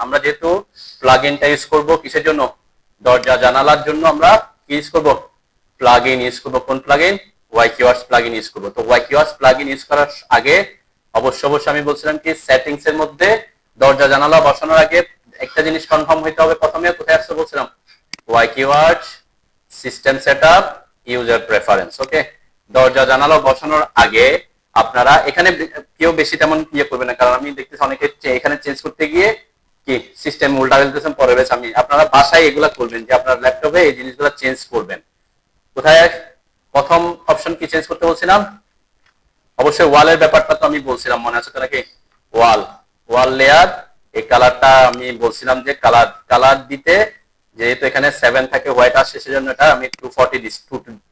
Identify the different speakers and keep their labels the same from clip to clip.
Speaker 1: আমরা যেহেতু প্লাগইনটা ইউজ করব কিসের জন্য, দরজা জানালার জন্য আমরা কি ইউজ করব, প্লাগইন ইউজ করব। কোন প্লাগইন, ওয়াইকিউআরস প্লাগইন ইউজ করব। তো ওয়াইকিউআরস প্লাগইন ইউজ করার আগে অবশ্যই আমি বলছিলাম কি সেটিংস এর মধ্যে দরজা জানালা বসানোর আগে একটা জিনিস কনফার্ম হইতে হবে। প্রথমে কোথায় আসতে বলছিলাম, ওয়াইকিউআরস সিস্টেম সেটআপ ইউজার প্রেফারেন্স। ওকে, দরজা জানালা বসানোর আগে আপনারা এখানে কেউ বেশি তেমন ইয়ে করবে না, কারণ আমি দেখতেছি অনেকে এখানে চেঞ্জ করতে গিয়ে কি সিস্টেম উল্টা ফেলতেছেন পরে বেশ। আমি আপনারা বাসায় এগুলা করবেন যে আপনার ল্যাপটপে এই জিনিসগুলো চেঞ্জ করবেন। কোথায় প্রথম অপশন কি চেঞ্জ করতে বলছিলাম, অবশ্যই ওয়ালের ব্যাপারটা তো আমি বলছিলাম, মনে আছে তো নাকি, ওয়াল লেয়ার। এই কালারটা আমি বলছিলাম যে কালার দিতে যেহেতু এখানে 7 থাকে হোয়াইট আসছে সেজন্য এটা আমি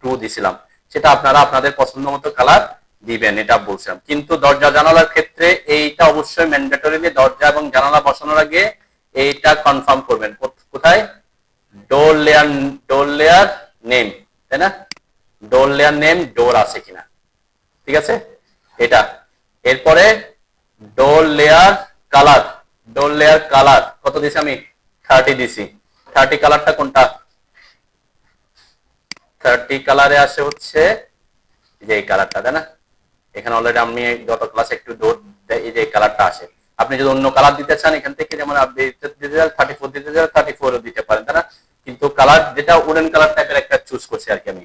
Speaker 1: 2 দিছিলাম। সেটা আপনারা আপনাদের পছন্দ মতো কালার দিবেন, এটা বলছিলাম। কিন্তু দরজা জানালার ক্ষেত্রে এইটা অবশ্যই ম্যান্ডেটরিলি দরজা এবং জানালা বসানোর আগে এইটা কনফার্ম করবেন। কোথায়, ডোর লেয়ার নেম, তাই না, ডোর লেয়ার নেম ডোর আছে কিনা, ঠিক আছে এটা। এরপরে ডোর লেয়ার কালার কত দিছি আমি, 30 দিছি। 30 কালারটা কোনটা, 30 কালারে আসে হচ্ছে যে এই কালারটা, তাই না। এখানে অলরেডি আমি গত ক্লাসে একটু এই যে কালারটা আসে। আপনি যদি অন্য কালার দিতে চান এখান থেকে, যেমন আপনি দিতে চান 34 দিতে চান 34 দিতে পারেন, তাই না। কিন্তু কালার যেটা উডেন কালার টাইপের একটা চুজ করছি আর কি আমি,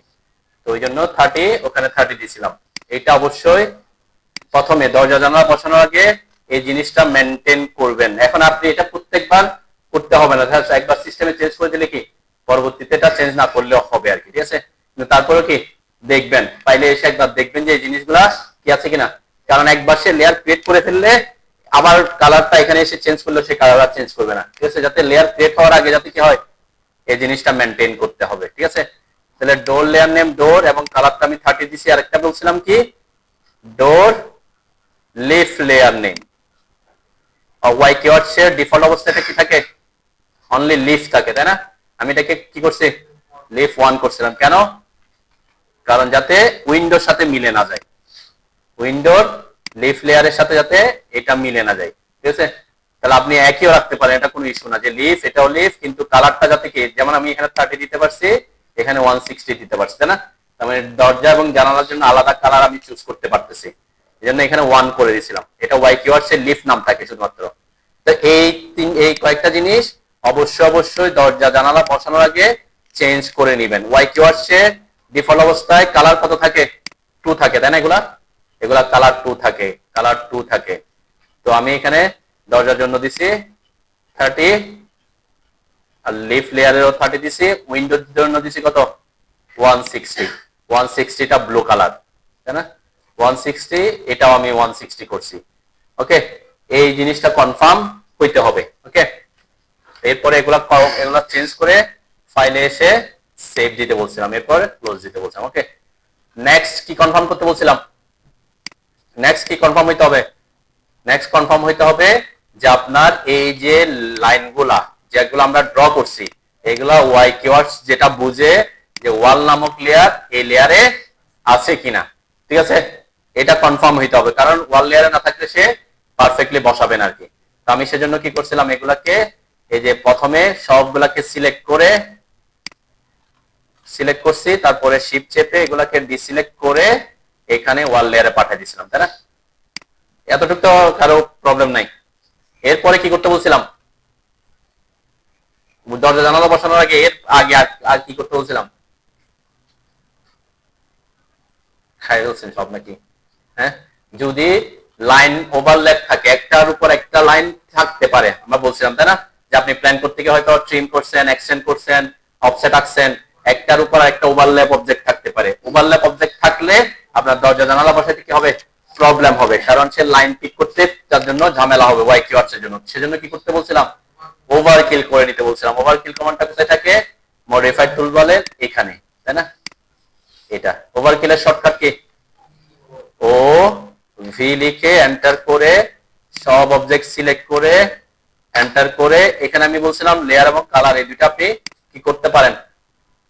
Speaker 1: তো ওই জন্য 30 ওখানে 30 দিয়েছিলাম। এটা অবশ্যই প্রথমে দরজা জানালা বসানোর আগে এই জিনিসটা মেনটেন করবেন। এখন আপনি এটা প্রত্যেকবার করতে হবে না, একবার সিস্টেমে চেঞ্জ করে দিলে কি পরবর্তীতে এটা চেঞ্জ না করলেও হবে আর কি, ঠিক আছে। কিন্তু তারপরে কি দেখবেন, পাইলে এসে একবার দেখবেন যে এই জিনিসগুলা কি আছে কিনা। কারণ একবার সে লেয়ার ক্রিয়েট করে ফেললে আবার কালারটা এখানে এসে চেঞ্জ করলে সে কালার চেঞ্জ করবে না, ঠিক আছে। যাতে লেয়ার ক্রিয়েট হওয়ার আগে যাতে কি হয় এই জিনিসটা মেনটেন করতে হবে, ঠিক আছে। তাহলে ডোর লেয়ার নেম ডোর এবং কালারটা আমি 30 দিছি। আর একটা বলছিলাম কি, ডোর লিফ লেয়ার নেম। ওয়াইকিউআরস এর ডিফল্ট অবস্থাটা কি থাকে, অনলি লিফ থাকে, তাই না। আমি এটাকে কি করছি, লিফ 1 করছিলাম। কেন, কারণ যাতে উইন্ডোর সাথে মিলে না যায়, উইন্ডোর লিফ লেয়ারের সাথে যাতে এটা মিলে না যায়, ঠিক আছে। তাহলে আপনি একইও রাখতে পারেন, এটা কোনো ইস্যু না যে লিফ এটাও লিফ, কিন্তু কালারটা যাতে কি, যেমন আমি এখানে 30 দিতে পারছি এখানে 160 দিতে পারছি, তাই না। তার মানে দরজা এবং জানালার জন্য আলাদা কালার আমি চুজ করতে পারতেছি, এই জন্য এখানে 1 করে দিয়েছিলাম। এটা ওয়াইকিউআরস এর লিফ নাম থাকে শুধুমাত্র। তো এই কয়েকটা জিনিস অবশ্যই দরজা জানালা বসানোর আগে চেঞ্জ করে নেবেন। ওয়াইকিউআরস এর ডিফল্ট অবস্থায় কালার কত থাকে, 2 থাকে, তাই না। এগুলা কালার 2 থাকে। তো আমি এখানে দরজার জন্য দিছি 30, আর লিফ লেয়ারেরও 30 দিছি, উইন্ডোর জন্য দিছি কত 160টা ব্লু কালার, তাই না। 160 এটাও আমি 160 করছি। ওকে, এই জিনিসটা কনফার্ম হইতে হবে। ওকে, এরপরে এগুলা চেঞ্জ করে ফাইলে এসে সেভ দিতে বলছিলাম, এরপর ক্লোজ দিতে বলছিলাম। ওকে, নেক্সট কি কনফার্ম করতে বলছিলাম, নেক্সট কনফার্ম হইতে হবে যে আপনার এই যে লাইনগুলা যেগুলো আমরা ড্র করছি এগুলা ওয়াইকিউআরস যেটা বুঝে যে ওয়াল নামক লেয়ার এই লেয়ারে আছে কিনা, ঠিক আছে। এটা কনফার্ম হইতে হবে, কারণ ওয়াল লেয়ারে না থাকলে সে পারফেক্টলি বসাবেন আর কি। তো আমি সেজন্য কি করছিলাম, এগুলাকে এই যে প্রথমে সবগুলাকে সিলেক্ট করছি, তারপরে শিফট চেপে এগুলাকে ডিসিলেক্ট করে এখানে ওয়াল লেয়ারে পাঠিয়ে দিয়েছিলাম, তাই না। এতটুকু তো কারো প্রবলেম নাই। এরপরে কি করতে বলছিলাম, দরজা জানালা বসানোর আগে আর কি করতে বলছিলাম, খাই বলছেন সব নাকি, হ্যাঁ। যদি লাইন ওভারল্যাপ থাকে, একটার উপর একটা লাইন থাকতে পারে, আমরা বলছিলাম তাই না, যে আপনি প্ল্যান করতে গিয়ে হয়তো ট্রিম করছেন, এক্সটেন্ড করছেন, অফসেট আঁকছেন, একটার উপর একটা ওভারল্যাপ অবজেক্ট থাকতে পারে। ওভারল্যাপ অবজেক্ট থাকলে আপনার দরজা জানালা বসাতে কি হবে, প্রবলেম হবে, কারণ সে লাইন পিক করতে তার জন্য ঝামেলা হবে ওয়াইকিউআরস এর জন্য। সেজন্য কি করতে বলছিলাম, ওভারকিল করে নিতে বলছিলাম। ওভারকিল কমান্ডটা কোথায় থাকে, মডিফাইড টুলবারের এখানে, তাই না। এটা ওভারকিলের শর্টকাট কি, ও ভি লিখে এন্টার করে সব অবজেক্ট সিলেক্ট করে এন্টার করে এখানে আমি বলছিলাম লেয়ার এবং কালার এই দুটো আপনি কি করতে পারেন,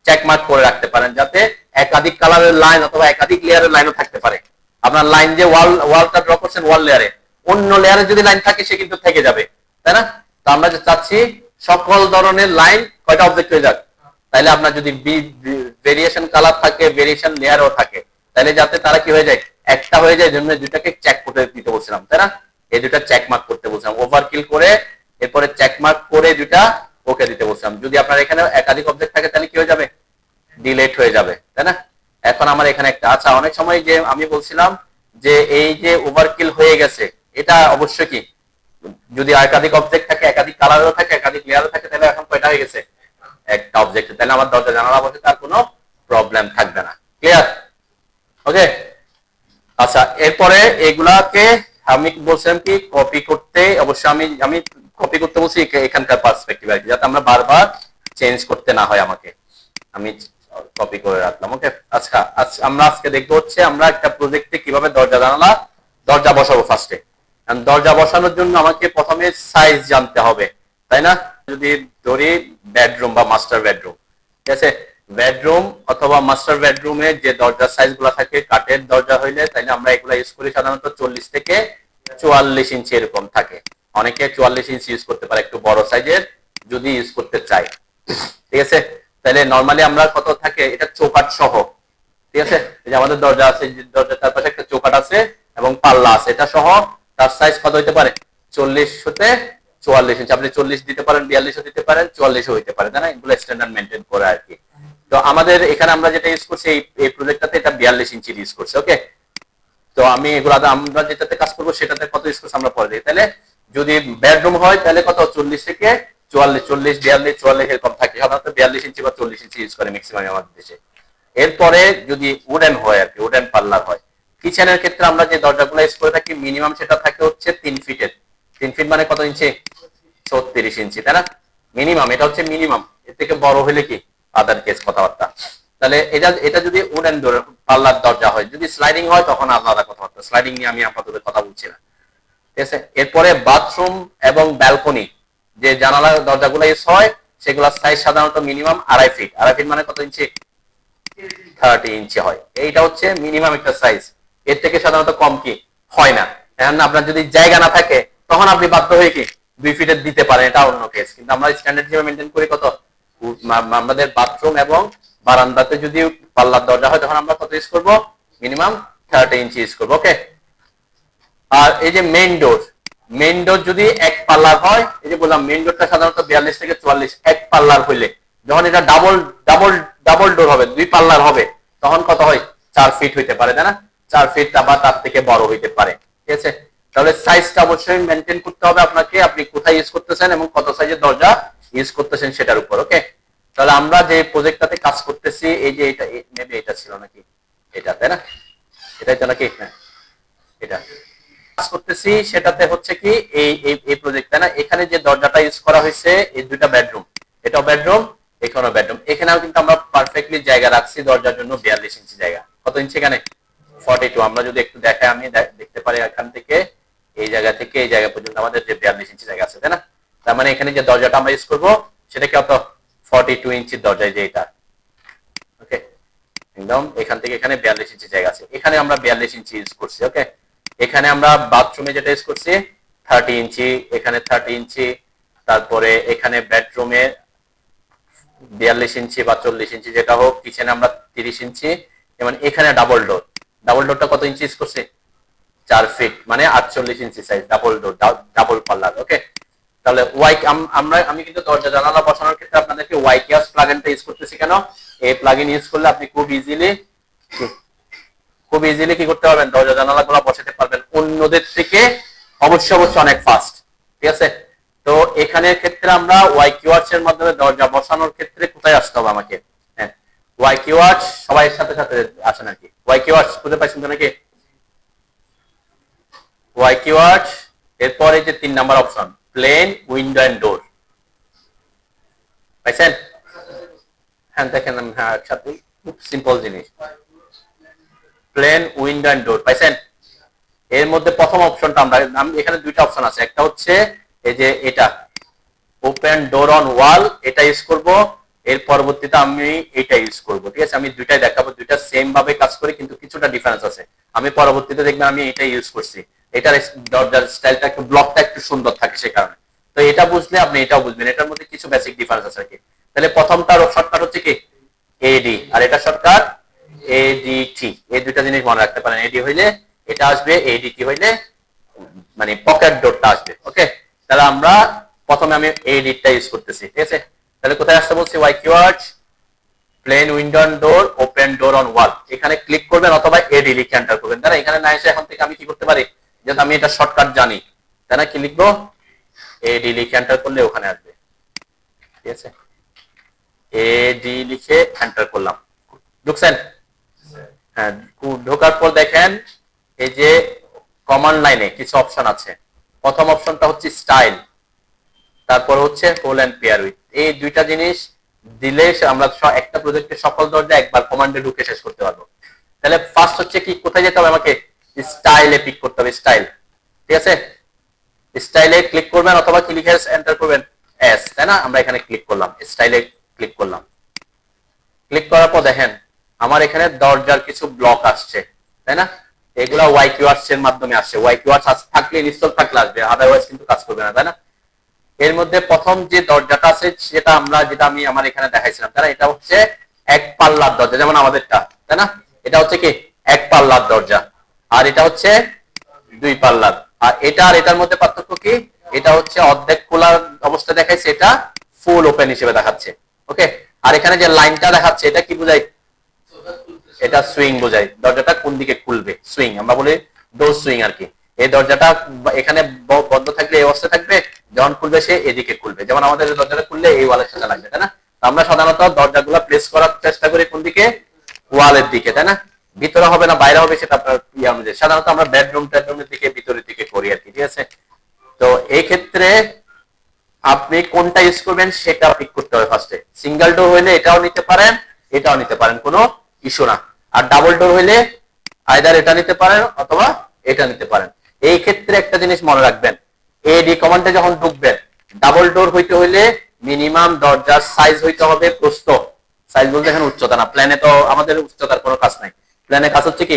Speaker 1: চেক মার্ক করে রাখতে পারেন, যাতে একাধিক কালারের লাইন অথবা একাধিক লেয়ারের লাইনও থাকতে পারে। আপনার লাইন যে ওয়ালটা ড্র করছেন ওয়াল লেয়ারে, অন্য লেয়ারে যদি লাইন থাকে সে কিন্তু থেকে যাবে, তাই না। তো আমরা যে চাচ্ছি সকল ধরনের লাইন কয়টা অবজেক্ট হয়ে যাক। তাইলে আপনার যদি ভেরিয়েশন কালার থাকে, ভেরিয়েশন লেয়ারও থাকে, তাহলে যাতে তারা কি হয়ে যায়, একটা হয়ে যায়, জন্য দুটাকে চেক করতে দিতে বলছিলাম, তাই না? এই দুটা চেক মার্ক করতে বলছিলাম, ওভারকিল করে এরপরে চেক মার্ক করে দুটা ওকে দিতে বলছিলাম। যদি আপনার এখানে একাধিক অবজেক্ট থাকে তাহলে কি হয়ে যাবে, ডিলেট হয়ে যাবে, তাই না? এখন আমার এখানে একটা, আচ্ছা অনেক সময় যে আমি বলছিলাম যে এই যে ওভারকিল হয়ে গেছে, এটা অবশ্যই কি, যদি একাধিক অবজেক্ট থাকে, একাধিক কালারও থাকে, একাধিক লেয়ারও থাকে, তাহলে এখন কয়টা হয়ে গেছে, একটা অবজেক্ট। তাহলে আমার দরজা জানালা বসে তার কোনো প্রবলেম থাকবে না। ক্লিয়ার? ওকে। আচ্ছা, এরপরে এগুলাকে আমি বলছিলাম কি কপি করতে, অবশ্যই আমি কপি করতে বলছি এখানকার পার্সপেক্টিভ আর কি, যাতে আমরা বারবার চেঞ্জ করতে না হয় আমাকে, আমি কপি করে রাখলাম। ওকে। আচ্ছা, আমরা আজকে দেখবো হচ্ছে আমরা একটা প্রজেক্টে কিভাবে দরজা বসাবো। ফার্স্টে দরজা বসানোর জন্য আমাকে প্রথমে সাইজ জানতে হবে, তাই না? যদি ধরি বেডরুম বা মাস্টার বেডরুম, ঠিক আছে, বেডরুম অথবা মাস্টার বেডরুমে যে দরজার সাইজ গুলা থাকে, কাঠের দরজা হইলে তাইলে আমরা এগুলা ইউজ করি সাধারণত 40 থেকে 44 ইঞ্চি এরকম থাকে। অনেকে 44 ইঞ্চি ইউজ করতে পারে একটু বড় সাইজের যদি ইউজ করতে চাই, ঠিক আছে। তাহলে নরমালি আমরা কত থাকে, এটা চৌকাঠ সহ, ঠিক আছে, এই যে আমাদের দরজা আছে, দরজার চারপাশে একটা চৌকাঠ আছে এবং পাল্লা আছে, এটা সহ তার সাইজ কত হইতে পারে, 40 হতে 44 ইঞ্চি। আপনি 40 দিতে পারেন, 42 দিতে পারেন, 44 হইতে পারে, তাই না? এগুলো স্ট্যান্ডার্ড মেনটেন করে আর কি। তো আমাদের এখানে আমরা যেটা ইউজ করছি এই প্রজেক্টটাতে, এটা 42 ইঞ্চি ইউজ করছে। ওকে। তো আমি এগুলো আমরা যেটাতে কাজ করবো সেটাতে কত ইউজ করছে আমরা পরে দিই। তাহলে যদি বেডরুম হয় তাহলে কত, 40 থেকে 44, 40, 42, 44 এরকম থাকে, সাধারণত 42 ইঞ্চি বা 40 ইঞ্চি ইউজ করে ম্যাক্সিমাম আমাদের দেশে। এরপরে যদি উডেন হয় আর কি, উডেন পাল্লার হয়। কিচেনের ক্ষেত্রে আমরা যে দরজাগুলো ইউজ করে থাকি মিনিমাম সেটা থাকে হচ্ছে 3 ফিটের। 3 ফিট মানে কত ইঞ্চি, 36 ইঞ্চি, তাই না? মিনিমাম, এটা হচ্ছে মিনিমাম। এর থেকে বড় হলে কি আদার কেস কথাবার্তা। তাহলে এটা যদি উডেন পাল্লার দরজা হয়, যদি স্লাইডিং হয় তখন আলাদা কথাবার্তা, স্লাইডিং নিয়ে আমি আপাতত কথা বলছি না, ঠিক আছে। এরপরে বাথরুম এবং ব্যালকনি যে জানালা দরজাগুলো ইউজ হয় সেগুলোর সাইজ সাধারণত মিনিমাম 2.5 ফিট। 2.5 ফিট মানে কত ইঞ্চি, 30 ইঞ্চি হয়। এইটা হচ্ছে মিনিমাম একটা সাইজ, এর থেকে সাধারণত কম কি হয় না। এখন আপনার যদি জায়গা না থাকে তখন আপনি বাধ্য হয়ে কি 2 ফিটের দিতে পারেন, এটা অন্য কেস। কিন্তু আমরা স্ট্যান্ডার্ড হিসেবে মেনটেন করি কত, আমাদের বাথরুম এবং বারান্দাতে যদি পাল্লার দরজা হয় তখন আমরা কত ইউজ করবো, মিনিমাম 30 ইঞ্চি ইউজ করবো। ওকে। আর এই যে মেইন ডোর যদি এক পাল্লার হয়, এই যে বললাম মেইন ডোরটা সাধারণত 42 থেকে 44, এক পাল্লার হইলে, যখন এটা ডাবল ডোর হবে, 2 পাল্লার হবে, তখন কত হয়, 4 ফিট হইতে পারে, তাই না? 4 ফিট বা তার থেকে বড় হইতে পারে, ঠিক আছে। তাহলে সাইজটা অবশ্যই মেনটেন করতে হবে আপনাকে, আপনি কোথায় ইউজ করতেছেন এবং কত সাইজের দরজা ইউজ করতেছেন সেটার উপর। ওকে। তাহলে আমরা যে প্রজেক্টটাতে কাজ করতেছি, এই যে এটা মেবি এটা ছিল নাকি, এটা, তাই না? এটাই তো নাকি, হ্যাঁ এটা কাজ করতেছি সেটাতে হচ্ছে কি এই প্রজেক্ট, তাই না? এখানে যে দরজাটা ইউজ করা হয়েছে এই দুইটা বেডরুম, এটাও বেডরুম, এখানেও বেডরুম। এখানেও কিন্তু আমরা পারফেক্টলি জায়গা রাখছি দরজার জন্য 42 ইঞ্চি জায়গা। কত ইঞ্চি এখানে, 42। আমরা যদি একটু দেখাই, আমি দেখতে পারি এখান থেকে এই জায়গা থেকে এই জায়গা পর্যন্ত আমাদের যে 42 ইঞ্চি জায়গা আছে, তাই না? তার মানে এখানে যে দরজাটা আমরা ইউজ করবো সেটা কি কত, 42 ইঞ্চির দরজায় যে এটা। ওকে। একদম এখান থেকে এখানে 42 ইঞ্চি জায়গা আছে, এখানে আমরা 42 ইঞ্চি ইউজ করছি। ওকে। এখানে আমরা বাথরুমে যেটা ইউজ করছি 30 ইঞ্চি, এখানে 30 ইঞ্চি, তারপরে এখানে বেডরুমে 42 ইঞ্চি বা 40 ইঞ্চি যেটা হোক, কিচেনে আমরা 30 ইঞ্চি, এবং এখানে ডাবল ডোরটা কত ইঞ্চি ইউজ করছি, 4 ফিট মানে 48 ইঞ্চি সাইজ, ডাবল ডোর, ডাবল পাল্লার। ওকে। তাহলে আমি কিন্তু দরজা জানালা বসানোর ক্ষেত্রে আপনাদেরকে ওয়াইকিওস প্লাগইনটা ইউজ করতেছি কেন, এই প্লাগইন ইউজ করলে আপনি খুব ইজিলি কি করতে পারবেন, দরজা জানালা গুলো বসাতে পারবেন অন্যদের থেকে অবশ্যই অনেক ফাস্ট, ঠিক আছে। তো এখানের ক্ষেত্রে আমরা ওয়াইকিওয়ার্স এর মাধ্যমে দরজা বসানোর ক্ষেত্রে কোথায় আসতে হবে আমাকে, হ্যাঁ ওয়াইকিওয়ার্স, সবাই সাথে সাথে আসেন আর কি। ওয়াইকিওয়ার্স খুঁজে পাইছেন তো নাকি, ওয়াইকিওয়ার্স। এরপরে যে 3 number option plane window and door, পাইছেন? হ্যাঁ দেখেন, হ্যাঁ একসাথে, খুব সিম্পল জিনিস, প্লেন উইন্ডো এন্ড ডোর পাইছেন? এর মধ্যে প্রথম অপশনটা আমরা এখানে দুইটা অপশন আছে, একটা হচ্ছে এই যে এটা ওপেন ডোর অন ওয়াল, এটা ইউজ করব। এর পরবর্তীতে আমি এটা ইউজ করব, ঠিক আছে। আমি দুইটাই দেখাবো, দুইটা সেম ভাবে কাজ করে কিন্তু কিছুটা ডিফারেন্স আছে। আমি পরবর্তীতে দেখবেন আমি এটা ইউজ করছি, এটার দরজার স্টাইলটা একটু, ব্লকটা একটু সুন্দর থাকে সে কারণে। তো এটা বুঝলে আপনি এটাও বুঝবেন, এটার মধ্যে কিছু বেসিক ডিফারেন্স আছে আর কি। তাহলে প্রথমটার শর্টকাট হচ্ছে কি এডি, আর এটা শর্টকাট এডিটি। এই দুইটা জিনিস মনে রাখতে পারেন, এডি হইলে এটা আসবে, এডিটি হইলে মানে পকেট ডোরটা আসবে। ওকে, তাহলে আমরা প্রথমে আমি এডিটটা ইউজ করতেছি, ঠিক আছে। তাহলে কোথায় আসতে বলছি, Y keyword plane window door, open door on wall, এখানে ক্লিক করবেন অথবা এডি লিখে এন্টার করবেন। তাহলে এখানে না এসে এখন থেকে আমি কি করতে পারি, যেহেতু আমি এটা শর্টকাট জানি, তাই না, কি লিখবো, এডি লিখে এন্টার করলে ওখানে আসবে, ঠিক আছে। এডি লিখে এন্টার করলাম, ঢুকছেন? হ্যাঁ, ঢোকার পর দেখেন এই যে কমান্ড লাইনে কিছু অপশন আছে। প্রথম অপশনটা হচ্ছে স্টাইল, তারপর হচ্ছে হোল এন্ড পেয়ার উইথ। এই দুইটা জিনিস দিলে আমরা একটা প্রজেক্টের সকল দরজা একবার কমান্ডে ঢুকে শেষ করতে পারবো। তাহলে ফার্স্ট হচ্ছে কি, কোথায় যেতে হবে আমাকে, স্টাইলে পিক করতে হবে, স্টাইল, ঠিক আছে। স্টাইলে ক্লিক করবেন অথবা কি লিখে এন্টার করবেন, এস, তাই না। আমরা এখানে ক্লিক করলাম, স্টাইলে ক্লিক করলাম। ক্লিক করার পর দেখেন আমার এখানে দরজার কিছু ব্লক আসছে, তাই না। এগুলা ওয়াই কিওয়ার্ডস এর মাধ্যমে আসছে, ওয়াই কিওয়ার্ডস থাকলে ইনস্টল থাকলে আসবে, আদারওয়াইজ কিন্তু কাজ করবে না, তাই না। এর মধ্যে প্রথম যে দরজাটা আছে যেটা আমি আমার এখানে দেখাইছিলাম, তাই না, এটা হচ্ছে এক পাল্লার দরজা, যেমন আমাদেরটা, তাই না। এটা হচ্ছে কি এক পাল্লার দরজা, আর এটা হচ্ছে দুই পাল্লার। আর এটা আর এটার মধ্যে পার্থক্য কি, এটা হচ্ছে অর্ধেক খোলার অবস্থা দেখাইছে, এটা ফুল ওপেন হিসেবে দেখাচ্ছে। ওকে, আর এখানে যে লাইনটা দেখাচ্ছে এটা কি বোঝায়, এটা সুইং বোঝায়, দরজাটা কোন দিকে খুলবে, সুইং, আমরা বলি ডোর সুইং আর কি। এই দরজাটা এখানে বন্ধ থাকলে এই অবস্থা থাকবে, যখন খুলবে সে এদিকে খুলবে, যেমন আমাদের দরজাটা খুললে এই ওয়ালের সাথে লাগবে, তাই না। আমরা সাধারণত দরজাগুলো প্লেস করার চেষ্টা করি কোন দিকে, ওয়ালের দিকে, তাই না। ভিতরে হবে না বাইরে হবে সেটা আপনার ইয়ে অনুযায়ী, সাধারণত আমরা বেডরুমের দিকে ভিতরের দিকে করি আর কি, ঠিক আছে। তো এই ক্ষেত্রে আপনি কোনটা ইউজ করবেন সেটা পিক করতে হবে ফার্স্টে। সিঙ্গেল ডোর হইলে এটাও নিতে পারেন, এটাও নিতে পারেন, কোনো ইস্যু না। আর ডাবল ডোর হইলে আইদার এটা নিতে পারেন অথবা এটা নিতে পারেন। এই ক্ষেত্রে একটা জিনিস মনে রাখবেন, এডি কমান্ডে যখন ঢুকবেন, ডাবল ডোর হইতে হইলে মিনিমাম দরজার সাইজ হইতে হবে প্রস্থ, সাইজ বলতে এখানে উচ্চতা না, প্ল্যানে তো আমাদের উচ্চতার কোনো কাজ নাই, প্ল্যানে কাজ হচ্ছে কি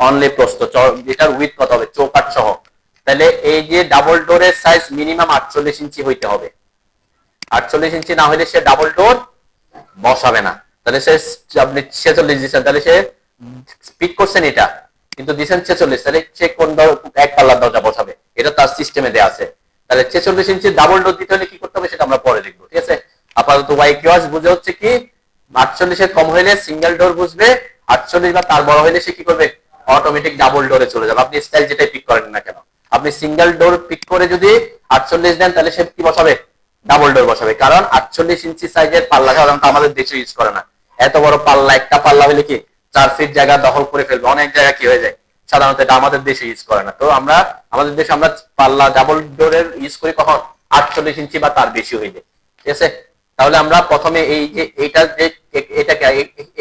Speaker 1: অনলি প্রস্থ, যেটার উইথ কত হবে চৌকাঠ সহ। তাহলে এই যে ডাবল ডোরের সাইজ মিনিমাম 48 ইঞ্চি হইতে হবে, 48 ইঞ্চি না হইলে সে ডাবল ডোর বসাবে না। তাহলে সে আপনি 46 দিচ্ছেন, তাহলে সে পিক করছেন এটা কিন্তু দিচ্ছেন 46, তাহলে সে কোন এক পাল্লার দরজা বসাবে, এটা তার সিস্টেমে দেওয়া আছে। তাহলে 46 ইঞ্চি ডাবল ডোর দিতে হলে কি করতে হবে সেটা আমরা পরে দেখবো, ঠিক আছে। আপাতত ওয়াই কিওয়ার্ডস বুঝে হচ্ছে কি 48 এর কম হইলে সিঙ্গেল ডোর বুঝবে, 48 বা তার বড় হইলে সে কি করবে, অটোমেটিক ডাবল ডোরে চলে যাবে। আপনি স্টাইল যেটাই পিক করেন না কেন, আপনি সিঙ্গেল ডোর পিক করে যদি 48 দেন তাহলে সে কি বসাবে, ডাবল ডোর বসাবে, কারণ 48 ইঞ্চি সাইজের পাল্লা সাধারণত আমাদের দেশে ইউজ করে না। এত বড় পাল্লা, একটা পাল্লা হলে কি 4 ফিট জায়গা দখল করে ফেলবে, অনেক জায়গা কি হয়ে যায়, সাধারণত এটা আমাদের দেশে ইউজ করে না। তো আমরা আমাদের দেশে আমরা পাল্লা ডাবল ডোরের ইউজ করি কখন, 48 ইঞ্চি বা তার বেশি হইলে, ঠিক আছে। তাহলে আমরা প্রথমে এই যে এইটা যে এটাকে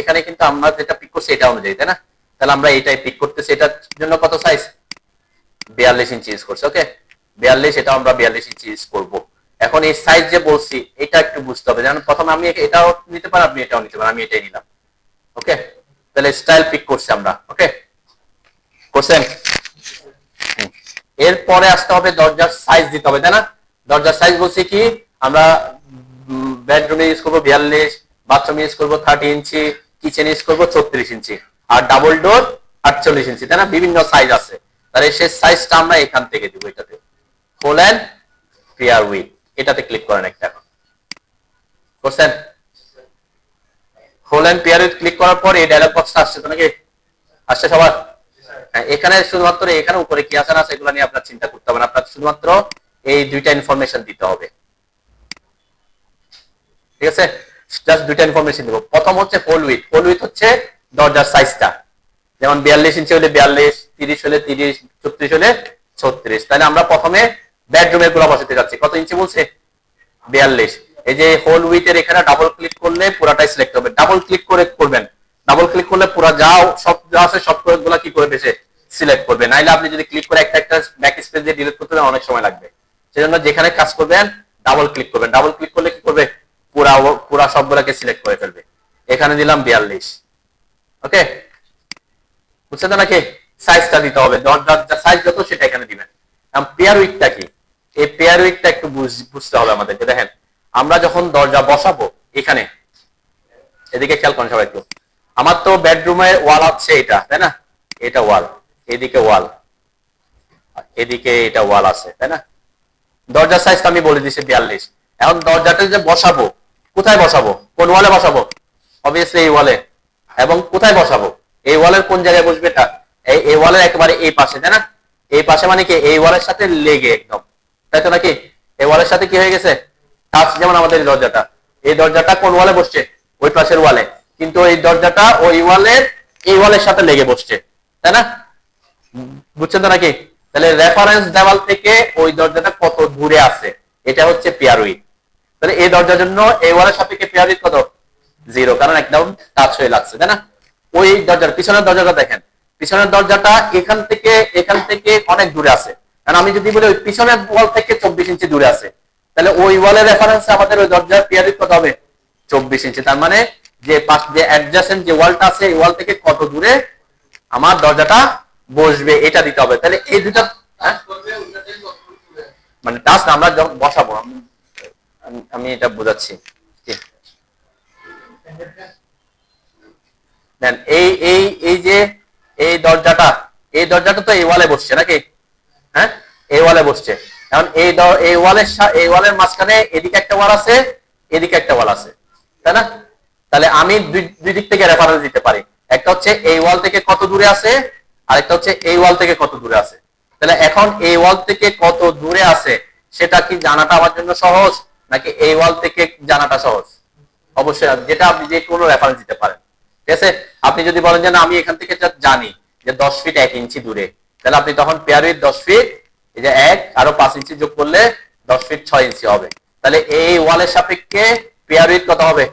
Speaker 1: এখানে কিন্তু আমরা যেটা পিক করছি এটা অনুযায়ী, তাই না। তাহলে আমরা এইটাই পিক করতেছি, এটার জন্য কত সাইজ 42 ইঞ্চি ইউজ করছি। ওকে, 42, এটা আমরা 42 ইঞ্চি ইউজ করবো। এখন এই সাইজ যে বলছি এটা একটু বুঝতে হবে, যেমন প্রথমে আমি এটাও নিতে পারি, আপনি এটাও নিতে পারেন, আমি এটাই নিলাম। ওকে, তাহলে স্টাইল পিক করছি আমরা। ওকে, করছেন। এরপরে আসতে হবে দরজার সাইজ দিতে হবে, তাই না। দরজার সাইজ বলছি কি, আমরা বেডরুমে ইউজ করবো 42, বাথরুমে ইউজ করবো 30 ইঞ্চি, কিচেন ইউজ করবো 34 ইঞ্চি, আর ডাবল ডোর 48 ইঞ্চি, তাই না। বিভিন্ন সাইজ আছে, তাহলে সেই সাইজটা আমরা এখান থেকে দিব, এটাতে হোল এন্ড পেয়ার উইথ, এটাতে ক্লিক করেন একটা। এখন করছেন, hole and pair with click করার পর এই ডায়লগ বক্সটা আসছে তো নাকি, আসছে সবার। হ্যাঁ, এখানে শুধুমাত্র এখানে উপরে কি আছে না সেগুলো নিয়ে আপনার চিন্তা করতে হবে না, আপনার শুধুমাত্র এই দুইটা ইনফরমেশন দিতে হবে, ঠিক আছে। জাস্ট দুইটা ইনফরমেশন দিব। প্রথম হচ্ছে হোল উইথ, হোল উইথ হচ্ছে দরজার সাইজটা, যেমন 42 ইঞ্চি হলে 42, 30 হলে 30, 36 হলে 36। তাহলে আমরা প্রথমে বেডরুমের গুলো বসাতে যাচ্ছি, কত ইঞ্চি বলছে 42। এই যে হোল উইথ এর এখানে ডাবল ক্লিক করলে পুরাটাই সিলেক্ট হবে, ডাবল ক্লিক করে করবেন, ডাবল ক্লিক করলে পুরো যাও সব যা আছে সব গুলা কি করে বেশি সিলেক্ট করবে, নাইলে আপনি যদি ক্লিক করে একটা একটা ব্যাক স্পেস দিয়ে ডিলিট করতে অনেক সময় লাগবে। সেজন্য যেখানে কাজ করবেন ডাবল ক্লিক করবেন, ডাবল ক্লিক করলে কি করবে, পুরা সবগুলাকে সিলেক্ট করে ফেলবে। এখানে দিলাম 42। ওকে, বুঝছেন তো নাকি। সাইজটা দিতে হবে, দরজার সাইজ যত সেটা এখানে দিবেন। পেয়ার উইথটা কি, এই পেয়ার উইডথটা একটু বুঝতে হবে আমাদেরকে। দেখেন আমরা যখন দরজা বসাবো এখানে, এদিকে খেয়াল করেন সবাই একটু, আমার তো বেডরুমের ওয়াল আছে এটা, তাই না? এটা ওয়াল, এদিকে ওয়াল, এদিকে এটা ওয়াল আছে, তাই না? দরজার সাইজ আমি বলে দিচ্ছি 42। এখন দরজাটা যে বসাবো, কোথায় বসাবো, কোন ওয়ালে বসাবো? অবভিয়াসলি এই ওয়ালে। এবং কোথায় বসাবো? এই ওয়ালের কোন জায়গায় বসবে? এটা এই ওয়ালের একেবারে এই পাশে, তাই না? এই পাশে মানে কি এই ওয়ালের সাথে লেগে একদম, তাই তো নাকি? এই ওয়ালের সাথে কি হয়ে গেছে? টাচ। যেমন আমাদের এই দরজাটা কোন ওয়ালে বসছে? ওই পাশের ওয়ালে। কিন্তু এই দরজাটা ওই ওয়ালের এই ওয়ালের সাথে লেগে বসছে, তাই না? বুঝছেন তো নাকি? তাহলে রেফারেন্স দেওয়াল থেকে ওই দরজাটা কত দূরে আছে, এটা হচ্ছে পিয়ার উইডথ। তাহলে এই দরজার জন্য এই ওয়ালের সাপেক্ষে পিয়ার উইডথ কত? 0, কারণ একদম টাচ হয়ে লাগছে, তাই না? ওই দরজার পিছনের দরজাটা দেখেন, পিছনের দরজাটা এখান থেকে অনেক দূরে আছে। কারণ আমি যদি বলি ওই পিছনের ওয়াল থেকে 24 ইঞ্চি দূরে আছে, তাহলে ওই ওয়ালের রেফারেন্সে আমাদের ওই দরজার পিয়ার উইডথ কত হবে? 24 ইঞ্চি। তার মানে যে অ্যাডজাসেন্ট যে ওয়ালটা আছে এই ওয়াল থেকে কত দূরে আমার দরজাটা বসবে এটা দিতে হবে। তাহলে এই দুটা মানে টাচ না, আমরা যখন বসাবো, আমি এটা বোঝাচ্ছি। দেন এই যে এই দরজাটা তো এই ওয়ালে বসছে নাকি? হ্যাঁ, এই ওয়ালে বসছে। এখন এই ওয়ালের মাঝখানে এদিকে একটা ওয়াল আছে, এদিকে একটা ওয়াল আছে, তাই না? তাহলে আমি দুই দিক থেকে রেফারেন্স দিতে পারি। একটা হচ্ছে এই ওয়াল থেকে কত দূরে আছে, আর একটা হচ্ছে এই ওয়াল থেকে কত দূরে আছে। তাহলে এখন এই ওয়াল থেকে কত দূরে আছে সেটা কি জানাটা আমার জন্য সহজ, নাকি এই ওয়াল থেকে জানাটা সহজ? অবশ্যই যেটা আপনি যে কোনো রেফারেন্স দিতে পারেন, ঠিক আছে? আপনি যদি বলেন যে না আমি এখান থেকে জানি যে 10 ফিট 1 ইঞ্চি দূরে, তাহলে আপনি তখন পেয়ার উইডথ 10 ফিট, এই যে 1 আরো 5 ইঞ্চি যোগ করলে 10 ফিট 6 ইঞ্চি হবে। তাহলে এই ওয়ালের সাপেক্ষে পেয়ার উইডথ কত হবে?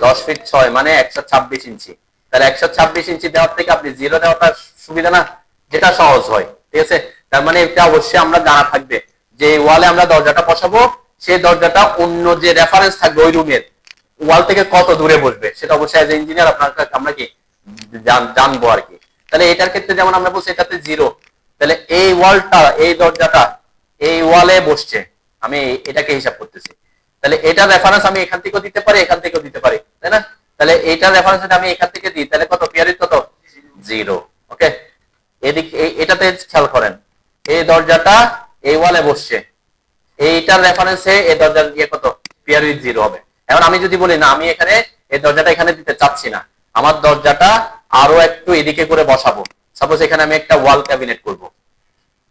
Speaker 1: 10 ফিট 6 মানে 126 ইঞ্চি। তাহলে 126 ইঞ্চি দেওয়ার থেকে আপনি 0 দেওয়াটা সুবিধা না, যেটা সহজ হয়, ঠিক আছে? তার মানে এটা অবশ্যই আমরা জানা থাকবে যে ওয়ালে আমরা দরজাটা বসাবো, সেই দরজাটা অন্য যে রেফারেন্স থাকবে ওই রুমের ওয়াল থেকে কত দূরে বসবে, সেটা অবশ্যই এজ ইঞ্জিনিয়ার আমরা কি জানবো আর কি। তাহলে এটার ক্ষেত্রে যেমন আমরা বলছি এটাতে 0, তাহলে এই ওয়ালটা এই দরজাটা এই ওয়ালে বসছে, আমি এটাকে হিসাব করতেছি। তাহলে এটা রেফারেন্স আমি এখান থেকেও দিতে পারি, এখান থেকেও দিতে পারি, তাই না? তাহলে এইটা রেফারেন্স আমি এখান থেকে দিই, তাহলে কত? পিয়ার উইডথ কত? 0। ওকে, এদিকে এটাতে খেয়াল করেন, এই দরজাটা এই ওয়ালে বসছে, এইটার রেফারেন্সে এই দরজার দিয়ে কত? পিয়ার উইডথ 0 হবে। এখন আমি যদি বলি না আমি এখানে এই দরজাটা এখানে দিতে চাচ্ছি না, আমার দরজাটা আরো একটু এদিকে করে বসাবো, সাপোজ এখানে আমি একটা ওয়াল ক্যাবিনেট করব,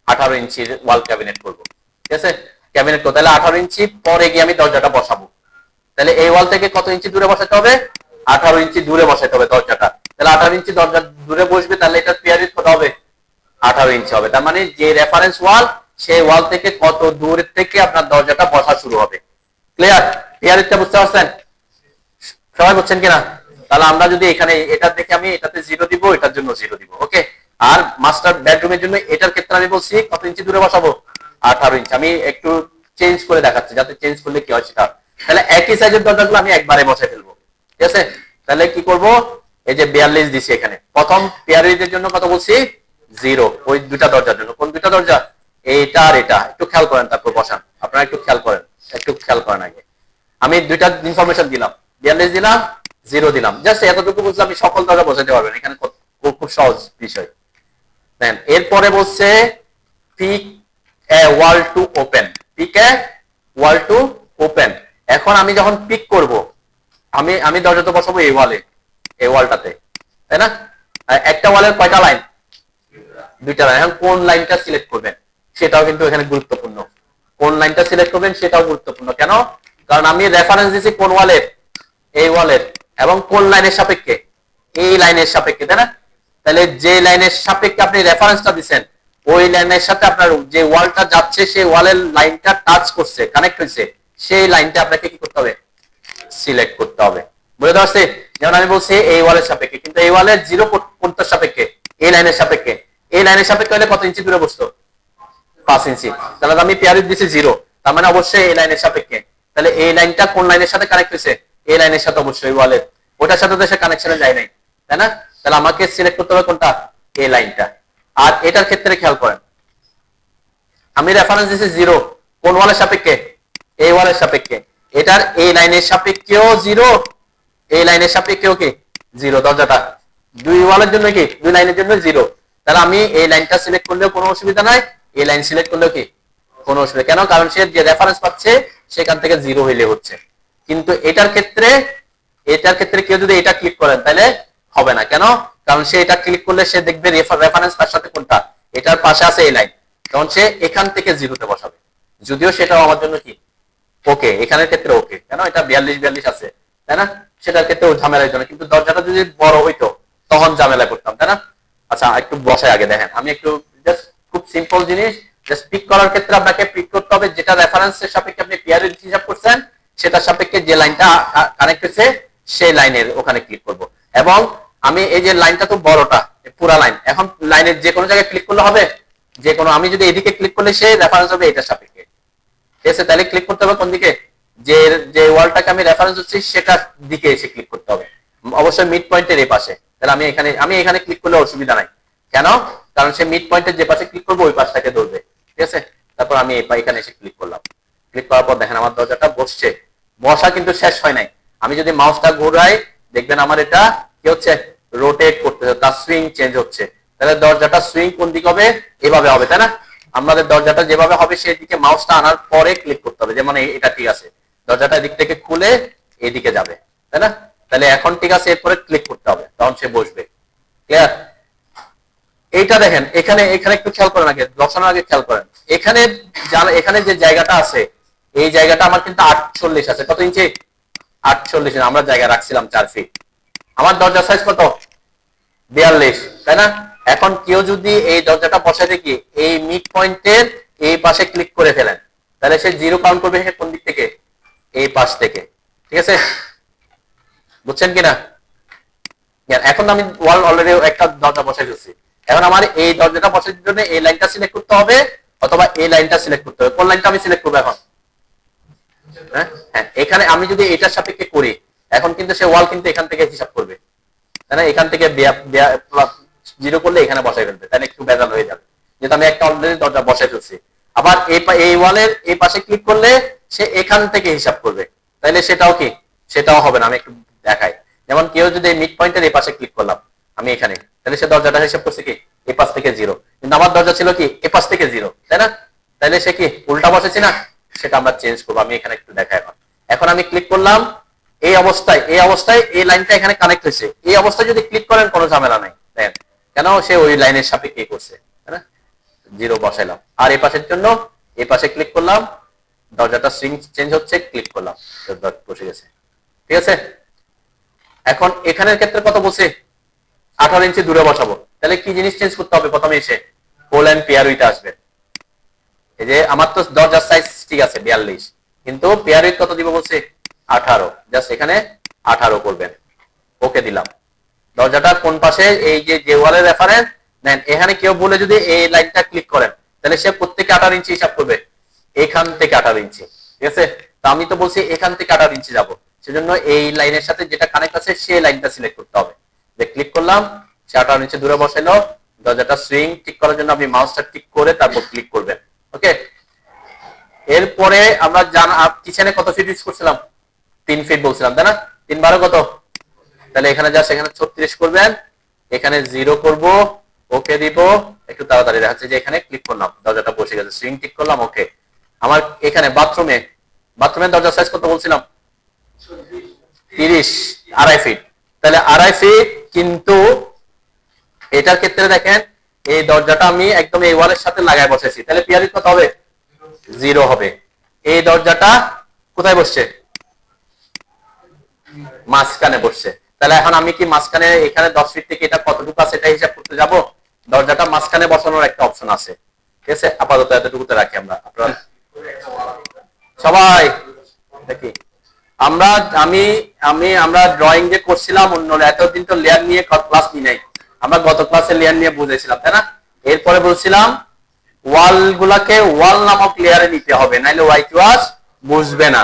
Speaker 1: 18 ইঞ্চির ওয়াল ক্যাবিনেট করব, ঠিক আছে? ক্যাবিনেট করতে তাহলে 18 ইঞ্চি পরে গিয়ে আমি দরজাটা বসাবো। তাহলে এই ওয়াল থেকে কত ইঞ্চি দূরে বসাতে হবে? 18 ইঞ্চি দূরে বসাতে হবে দরজাটা। তাহলে 18 ইঞ্চি দরজা দূরে বসবে, তাহলে এটা পিয়ার উইডথ কত হবে? 18 ইঞ্চি হবে। তার মানে যে রেফারেন্স ওয়াল সেই ওয়াল থেকে কত দূর থেকে আপনার দরজাটা বসা শুরু হবে। ক্লিয়ার? পিয়ার উইডথটা বুঝতে পারছেন? সবাই বুঝছেন কিনা? তাহলে আমরা যদি এখানে এটা দেখে আমি এটাতে 0 দিব, এটার জন্য 0 দিব। ওকে, আর মাস্টার বেডরুমের জন্য এটার ক্ষেত্রে আমি বলছি কত ইঞ্চি দূরে বসাবো? 18 ইঞ্চি। আমি একটু চেঞ্জ করে দেখাচ্ছি যাতে চেঞ্জ করলে কি হয় সেটা। তাহলে একই সাইজের দরজাগুলো আমি একবারে বসাই ফেলবো, ঠিক আছে? তাহলে কি করব? এই যে 42 দিছি এখানে, প্রথম পেয়ার উইডথের জন্য কত বলছি? 0। ওই দুটা দরজার জন্য। কোন দুটা দরজা? এইটা আর এটা। একটু খেয়াল করেন, তারপর বসান। আপনারা একটু খেয়াল করেন আগে। আমি দুইটা ইনফরমেশন দিলাম, 42 দিলাম, 0 দিলাম। জাস্ট এতটুকু বুঝলে আপনি সকল দরজা বোঝাতে পারবেন। এখানে খুব সহজ বিষয়। দেন এরপরে বলছে pick a wall to open. Pick a wall to open. এখন আমি যখন পিক করব, আমি দরজাটা বসাবো এই ওয়ালে, এই ওয়ালটাতে, তাই না? একটা ওয়ালের কয়টা লাইন? 2টা লাইন। এখন কোন লাইনটা সিলেক্ট করবেন সেটাও কিন্তু এখানে গুরুত্বপূর্ণ। কোন লাইনটা সিলেক্ট করবেন সেটাও গুরুত্বপূর্ণ। কেন? কারণ আমি রেফারেন্স দিয়েছি কোন ওয়ালের? এই ওয়ালের। এবং কোন লাইনের সাপেক্ষে? এই লাইনের সাপেক্ষে, তাই না? তাহলে যে লাইনের সাপেক্ষে আপনি রেফারেন্সটা দিচ্ছেন ওই লাইনের সাথে আপনার যে ওয়ালটা যাচ্ছে সেই ওয়ালের লাইনটা টাচ করছে, কানেক্ট হয়েছে, সেই লাইনটা আপনাকে কি করতে হবে? সিলেক্ট করতে হবে। বুঝতে পারছি? যেমন আমি বলছি এই ওয়ালের সাপেক্ষে, কিন্তু এই ওয়ালের 0 কোনটার সাপেক্ষে? এই লাইনের সাপেক্ষে। এই লাইনের সাপেক্ষে হলে কত ইঞ্চি দূরে বসতো? 5 ইঞ্চি। তাহলে আমি পেয়ার উইডথ দিছি 0, তার মানে অবশ্যই এই লাইনের সাপেক্ষে। তাহলে এই লাইনটা কোন লাইনের সাথে কানেক্ট হয়েছে? এই লাইনের সাথে, অবশ্যই ওয়ালের। ওটার সাথে তো সে কানেকশনে যায় নাই, তাই না? তাহলে আমাকে সিলেক্ট করতে হবে কোনটা? এই লাইনটা। আর এটার ক্ষেত্রে খেয়াল করেন, আমি রেফারেন্স দিছি 0 কোন ওয়ালের সাপেক্ষে? এই ওয়ালের সাপেক্ষে। এটার এই লাইনের সাপেক্ষেও 0, এই লাইনের সাপেক্ষেও কি 0। দরজাটা দুই ওয়ালের জন্য কি দুই লাইনের জন্য 0। তাহলে আমি এই লাইনটা সিলেক্ট করলেও কোনো অসুবিধা নাই, এই লাইন সিলেক্ট করলেও কি কোনো অসুবিধা। কেন? কারণ সে যে রেফারেন্স পাচ্ছে সেখান থেকে 0 হইলে হচ্ছে। কিন্তু এটার ক্ষেত্রে কেউ যদি এটা ক্লিক করেন তাহলে হবে না। কেন? কারণ সে এটা ক্লিক করলে সে দেখবে রেফারেন্স তার সাথে কোনটা, এটার পাশে আছে এই লাইন, তখন সে এখান থেকে 0 তে বসাবে। যদিও সেটাও আমার জন্য কি ওকে, এখানের ক্ষেত্রে ওকে। কেন? এটা 42 আছে, তাই না? সেটার ক্ষেত্রে ঝামেলার জন্য। কিন্তু দরজাটা যদি বড় হইতো তখন ঝামেলা করতাম, তাই না? আচ্ছা, একটু বসায় আগে দেখেন। আমি একটু জাস্ট খুব সিম্পল জিনিস, জাস্ট পিক করার ক্ষেত্রে আপনাকে পিক করতে হবে যেটা রেফারেন্সের সাপেক্ষে আপনি পেয়ারের হিসাব করছেন, সেটার সাপেক্ষে যে লাইনটা কানেক্ট হয়েছে সেই লাইনের ওখানে ক্লিক করব। এবং আমি এই যে লাইনটা তো বড়টা, পুরা লাইন, এখন লাইনের যে কোনো জায়গায় ক্লিক করলে হবে? যে কোনো, আমি যদি এদিকে ক্লিক করলে সে রেফারেন্স হবে এটার সাপেক্ষে, ঠিক আছে? তাহলে ক্লিক করতে হবে কোন দিকে? যে যে ওয়ালটাকে আমি রেফারেন্স হচ্ছে সেটার দিকে এসে ক্লিক করতে হবে, অবশ্যই মিড পয়েন্টের এই পাশে। তাহলে আমি এখানে ক্লিক করলে অসুবিধা নাই। কেন? কারণ সে মিড পয়েন্টের যে পাশে ক্লিক করবো ওই পাশটাকে ধরবে, ঠিক আছে? তারপর আমি এখানে এসে ক্লিক করলাম। ক্লিক করার পর দেখেন আমার দরজাটা বসছে। বসা কিন্তু শেষ হয় নাই। আমি যদি মাউসটা ঘোরাই দেখবেন আমার এটা কি হচ্ছে, রোটেট করতেছে, তার সুইং চেঞ্জ হচ্ছে। তাহলে দরজাটা সুইং কোন দিকে হবে? এভাবে হবে, তাই না? আমাদের দরজাটা যেভাবে হবে সেই দিকে মাউসটা আনার পরে ক্লিক করতে হবে। যেমন এটা ঠিক আছে, দরজাটা এদিক থেকে খুলে এদিকে যাবে, তাই না? তাহলে এখন ঠিক আছে, এরপরে ক্লিক করতে হবে, তখন সে বসবে। ক্লিয়ার? এইটা দেখেন, এখানে একটু খেয়াল করেন, আগে বসানোর আগে খেয়াল করেন। এখানে যে জায়গাটা আছে, এই জায়গাটা আমার কিন্তু 48 আছে। কত ইঞ্চি? 48। আমরা জায়গা রাখছিলাম 4 ফিট। আমার দরজার সাইজ কত? 42, তাই না? এখন কেউ যদি এই দরজাটা বসায় দেখি এই মিড পয়েন্টের এই পাশে ক্লিক করে ফেলেন, তাহলে সে 0 কাউন্ট করবে কোন দিক থেকে? এই পাশ থেকে, ঠিক আছে? বুঝছেন কিনা? এখন আমি ওয়াল অলরেডি একটা দরজা বসাই ফেলছি। এখন আমার এই দরজাটা বসানোর জন্য এই লাইনটা সিলেক্ট করতে হবে অথবা এই লাইনটা সিলেক্ট করতে হবে। কোন লাইনটা আমি সিলেক্ট করবো এখন? হ্যাঁ, এখানে আমি যদি এটার সাপেক্ষে করি, এখন কিন্তু সে ওয়াল কিন্তু এখান থেকে হিসাব করবে, তাই না? এখান থেকে 0 করলে এখানে বসাই ফেলবে, তাই না? একটু বেজাল হয়ে যাবে, যেহেতু আমি একটা অলরেডি দরজা বসাই ফেলছি। আবার এই ওয়ালের এই পাশে ক্লিক করলে সে এখান থেকে হিসাব করবে, তাইলে সেটাও কি? সেটাও হবে না। আমি একটু দেখাই। যেমন কেউ যদি মিড পয়েন্টের এই পাশে ক্লিক করলাম আমি এখানে, তাহলে সে দরজাটা হিসাব করছে কি এই পাশ থেকে 0, কিন্তু আমার দরজা ছিল কি এই পাশ থেকে 0, তাই না? তাহলে সে কি উল্টা বসেছি না? সেটা আমরা চেঞ্জ করবো। আমি এখানে একটু দেখাই। এখন আমি ক্লিক করলাম এই অবস্থায় এই লাইনটা এখানে কানেক্ট হয়েছে। এই অবস্থায় যদি ক্লিক করেন কোনো ঝামেলা নাই, দেখেন। কেন? সে ওই লাইনের সাপেক্ষে করছে, তাই না? 0 বসাইলাম। আর এই পাশের জন্য এই পাশে ক্লিক করলাম, দরজাটা সুইং চেঞ্জ হচ্ছে, ক্লিক করলাম, বসে গেছে, ঠিক আছে? এখন এখানের ক্ষেত্রে কত বলছে? 18 ইঞ্চি দূরে বসাবো। তাহলে কি জিনিস চেঞ্জ করতে হবে? প্রথমে এসে হোল এন্ড পেয়ার উইথ আসবে। এই যে আমার তো দরজার সাইজ ঠিক আছে 42, কিন্তু পেয়ার উইথ কত দিব বলছে? 18। জাস্ট এখানে 18 করবেন, ওকে দিলাম। দরজাটা কোন পাশে? এই যে ওয়ালের রেফারেন্স নেন। এখানে কেউ বলে যদি এই লাইনটা ক্লিক করেন, তাহলে সে প্রত্যেকে 18 ইঞ্চি হিসাব করবে, এখান থেকে 18 ইঞ্চি, ঠিক আছে? তো আমি তো বলছি এখান থেকে 18 ইঞ্চি যাবো, সেজন্য এই লাইনের সাথে যেটা কানেক্ট আছে সেই লাইনটা সিলেক্ট করতে হবে। যে ক্লিক করলাম, সে 18 ইঞ্চি দূরে বসাইলো। দরজাটা সুইং ঠিক করার জন্য আপনি মাউসটা টিক করে তারপর ক্লিক করবেন, ওকে? এরপরে আমরা কিচেনে কত ফিট ইউজ করছিলাম? 3 ফিট বলছিলাম, তাই না? 3 বারো কত? তাহলে এখানে জাস্ট এখানে 36 করবেন, এখানে 0 করব, ওকে দিব। একটু তাড়াতাড়ি দেখাচ্ছে যে এখানে ক্লিক করলাম, দরজাটা বসে গেছে, সুইং টিক করলাম, ওকে। আমার এখানে বাথরুমের দরজার সাইজ কত বলছিলাম? 30, 2.5 ফিট। তাহলে 2.5 ফিট, কিন্তু এটার ক্ষেত্রে দেখেন এই দরজাটা আমি একদম এই ওয়ালের সাথে লাগায় বসাইছি, তাহলে পিয়ারি কত হবে? 0 হবে। এই দরজাটা কোথায় বসছে? মাঝখানে বসছে। তাহলে এখন আমি কি মাঝখানে এখানে 10 ফিট থেকে এটা কতটুকু আছে এটা হিসাব করতে যাব? দরজাটা মাঝখানে বসানোর একটা অপশন আছে, ঠিক আছে? আপাতত এতটুকুতে রাখি আমরা। আপনারা সবাই দেখি, আমরা ড্রয়িং যে করছিলাম অন্য এতদিন তো লেয়ার নিয়ে ক্লাস নি নাই, আমরা গত ক্লাসে লেয়ার নিয়ে বুঝেছিলাম, তাই না? এরপরে বলছিলাম ওয়াল গুলাকে ওয়াল নামক লেয়ারে নিতে হবে, নাইলে হোয়াইট ওয়াশ বুঝবে না,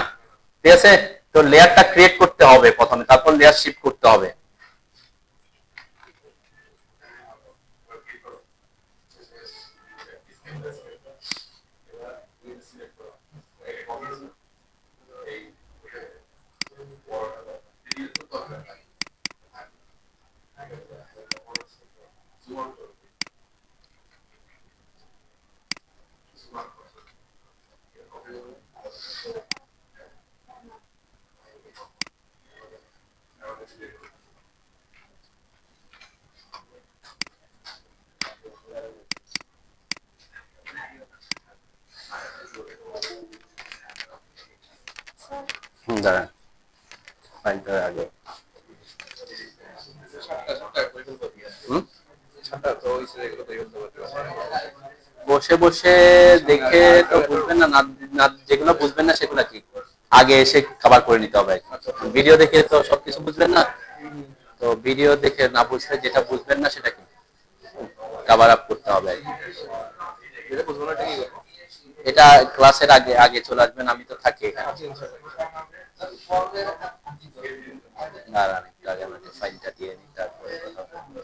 Speaker 1: ঠিক আছে? তো লেয়ারটা ক্রিয়েট করতে হবে প্রথমে, তারপর লেয়ার শিফট করতে হবে। দাঁড়ান ফাইলটার আগে বসে বসে দেখে তো বুঝবেন না, যেগুলো বুঝবেন না সেগুলো কি আগে এসে কভার করে নিতে হবে। ভিডিও দেখে তো সবকিছু বুঝবেন না, তো ভিডিও দেখে না বুঝলে যেটা বুঝবেন না সেটা কি কভার আপ করতে হবে। এটা ক্লাসের আগে আগে চলে আসবেন, আমি তো থাকি এখানে। দাঁড়ান একটু আগে আমাকে ফাইলটা দিয়ে নিই, তারপরে কথা বলবো।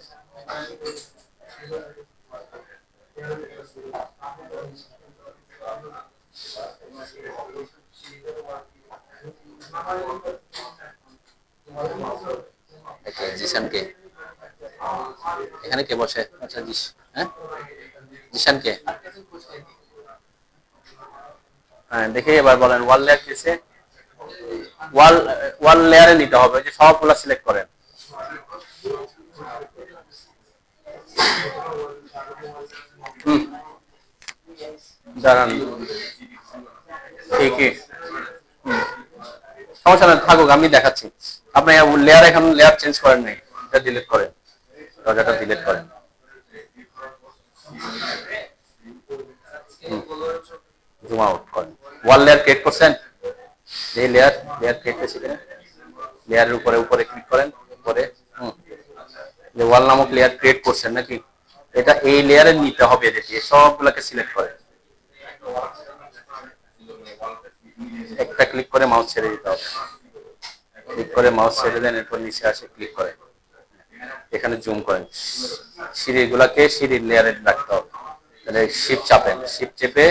Speaker 1: জিশান কে এখানে কে বসে? আচ্ছা হ্যাঁ জিশান কে? হ্যাঁ দেখে এবার বলেন ওয়াল লেয়ার কিসে? ওয়াল লেয়ারে নিতে হবে, যে সবগুলো সিলেক্ট করেন। দাঁড়ান ঠিকই, সমস্যা না, থাকুক আমি দেখাচ্ছি। আপনি লেয়ার এখন লেয়ার চেঞ্জ করেন নাই, এটা ডিলিট করেন, দরজাটা ডিলিট করেন। জুম আউট করেন। ওয়াল লেয়ার ক্রিয়েট করছেন, এই লেয়ার ক্রিয়েট করেছি কিনা, লেয়ারের উপরে উপরে ক্লিক করেন, উপরে যে ওয়াল নামক লেয়ার ক্রিয়েট করছেন নাকি, এটা এই লেয়ারে নিতে হবে, দেখি সবগুলোকে সিলেক্ট করেন, একটা ক্লিক করে মাউস ছেড়ে দিতে হবে, ক্লিক করে মাউস ছেড়ে দেন, এরপর নিচে আসে ক্লিক করেন, এখানে জুম করেন, সিঁড়িগুলোকে সিঁড়ির লেয়ারে রাখতে হবে, তাহলে শিফট চাপেন, শিফট চেপে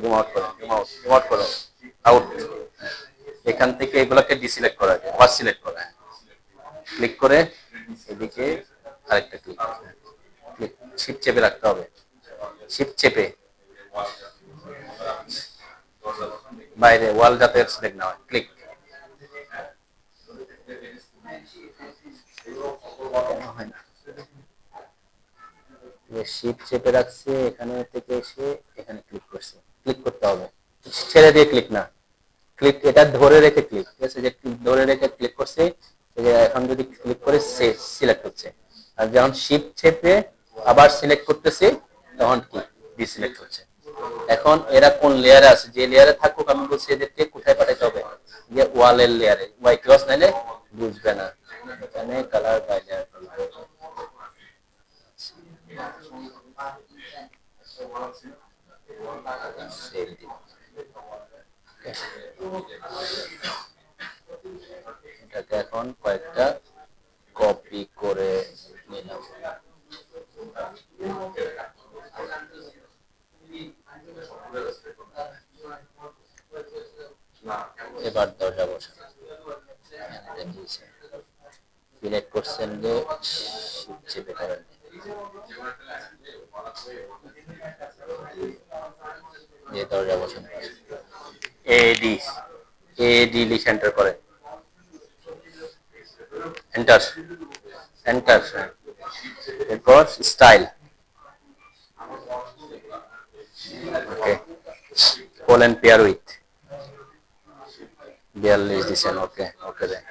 Speaker 1: জুম আউট করেন, জুম আউট করেন, আউট। এখান থেকে এগুলোকে ডিসিলেক্ট করা যায়, ওয়াশ সিলেক্ট করা, ক্লিক করে এদিকে আরেকটা ক্লিক, শিফট চেপে রাখতে হবে, শিফট চেপে বাইরে ওয়াল যাতে সিলেক্ট না হয়, ক্লিক। শিফট চেপে রাখছে, এখানে থেকে এসে এখানে ক্লিক করছে, ক্লিক করতে হবে, ছেড়ে দিয়ে ক্লিক না, ক্লিক এটা ধরে রেখে ক্লিক, ঠিক আছে, যে ধরে রেখে ক্লিক করছে, এখন যদি ক্লিক করে সিলেক্ট হচ্ছে, আর যখন শিফট চেপে আবার সিলেক্ট করতেছি তখন কি ডিসিলেক্ট হচ্ছে। এখন এরা কোন লেয়ারে আছে, যে লেয়ারে থাকুক আমি বলছি এদেরকে কোথায় পাঠাতে হবে, যে ওয়ালের লেয়ারে, ওয়াই ক্রস নাইলে বুঝবে না, এখানে কালার বাই লেয়ার এটাকে এখন কয়েকটা কপি করে নিলাম, এবার দরজা বসানো, সিলেক্ট করছেন যে চেপে করেন, যে দরজা বসানো, এডি লিখে এন্টার করেন, এন্টার এন্টার, এরপর style, okay, colon pair with 42 দিচ্ছেন, ওকে ওকে দেন,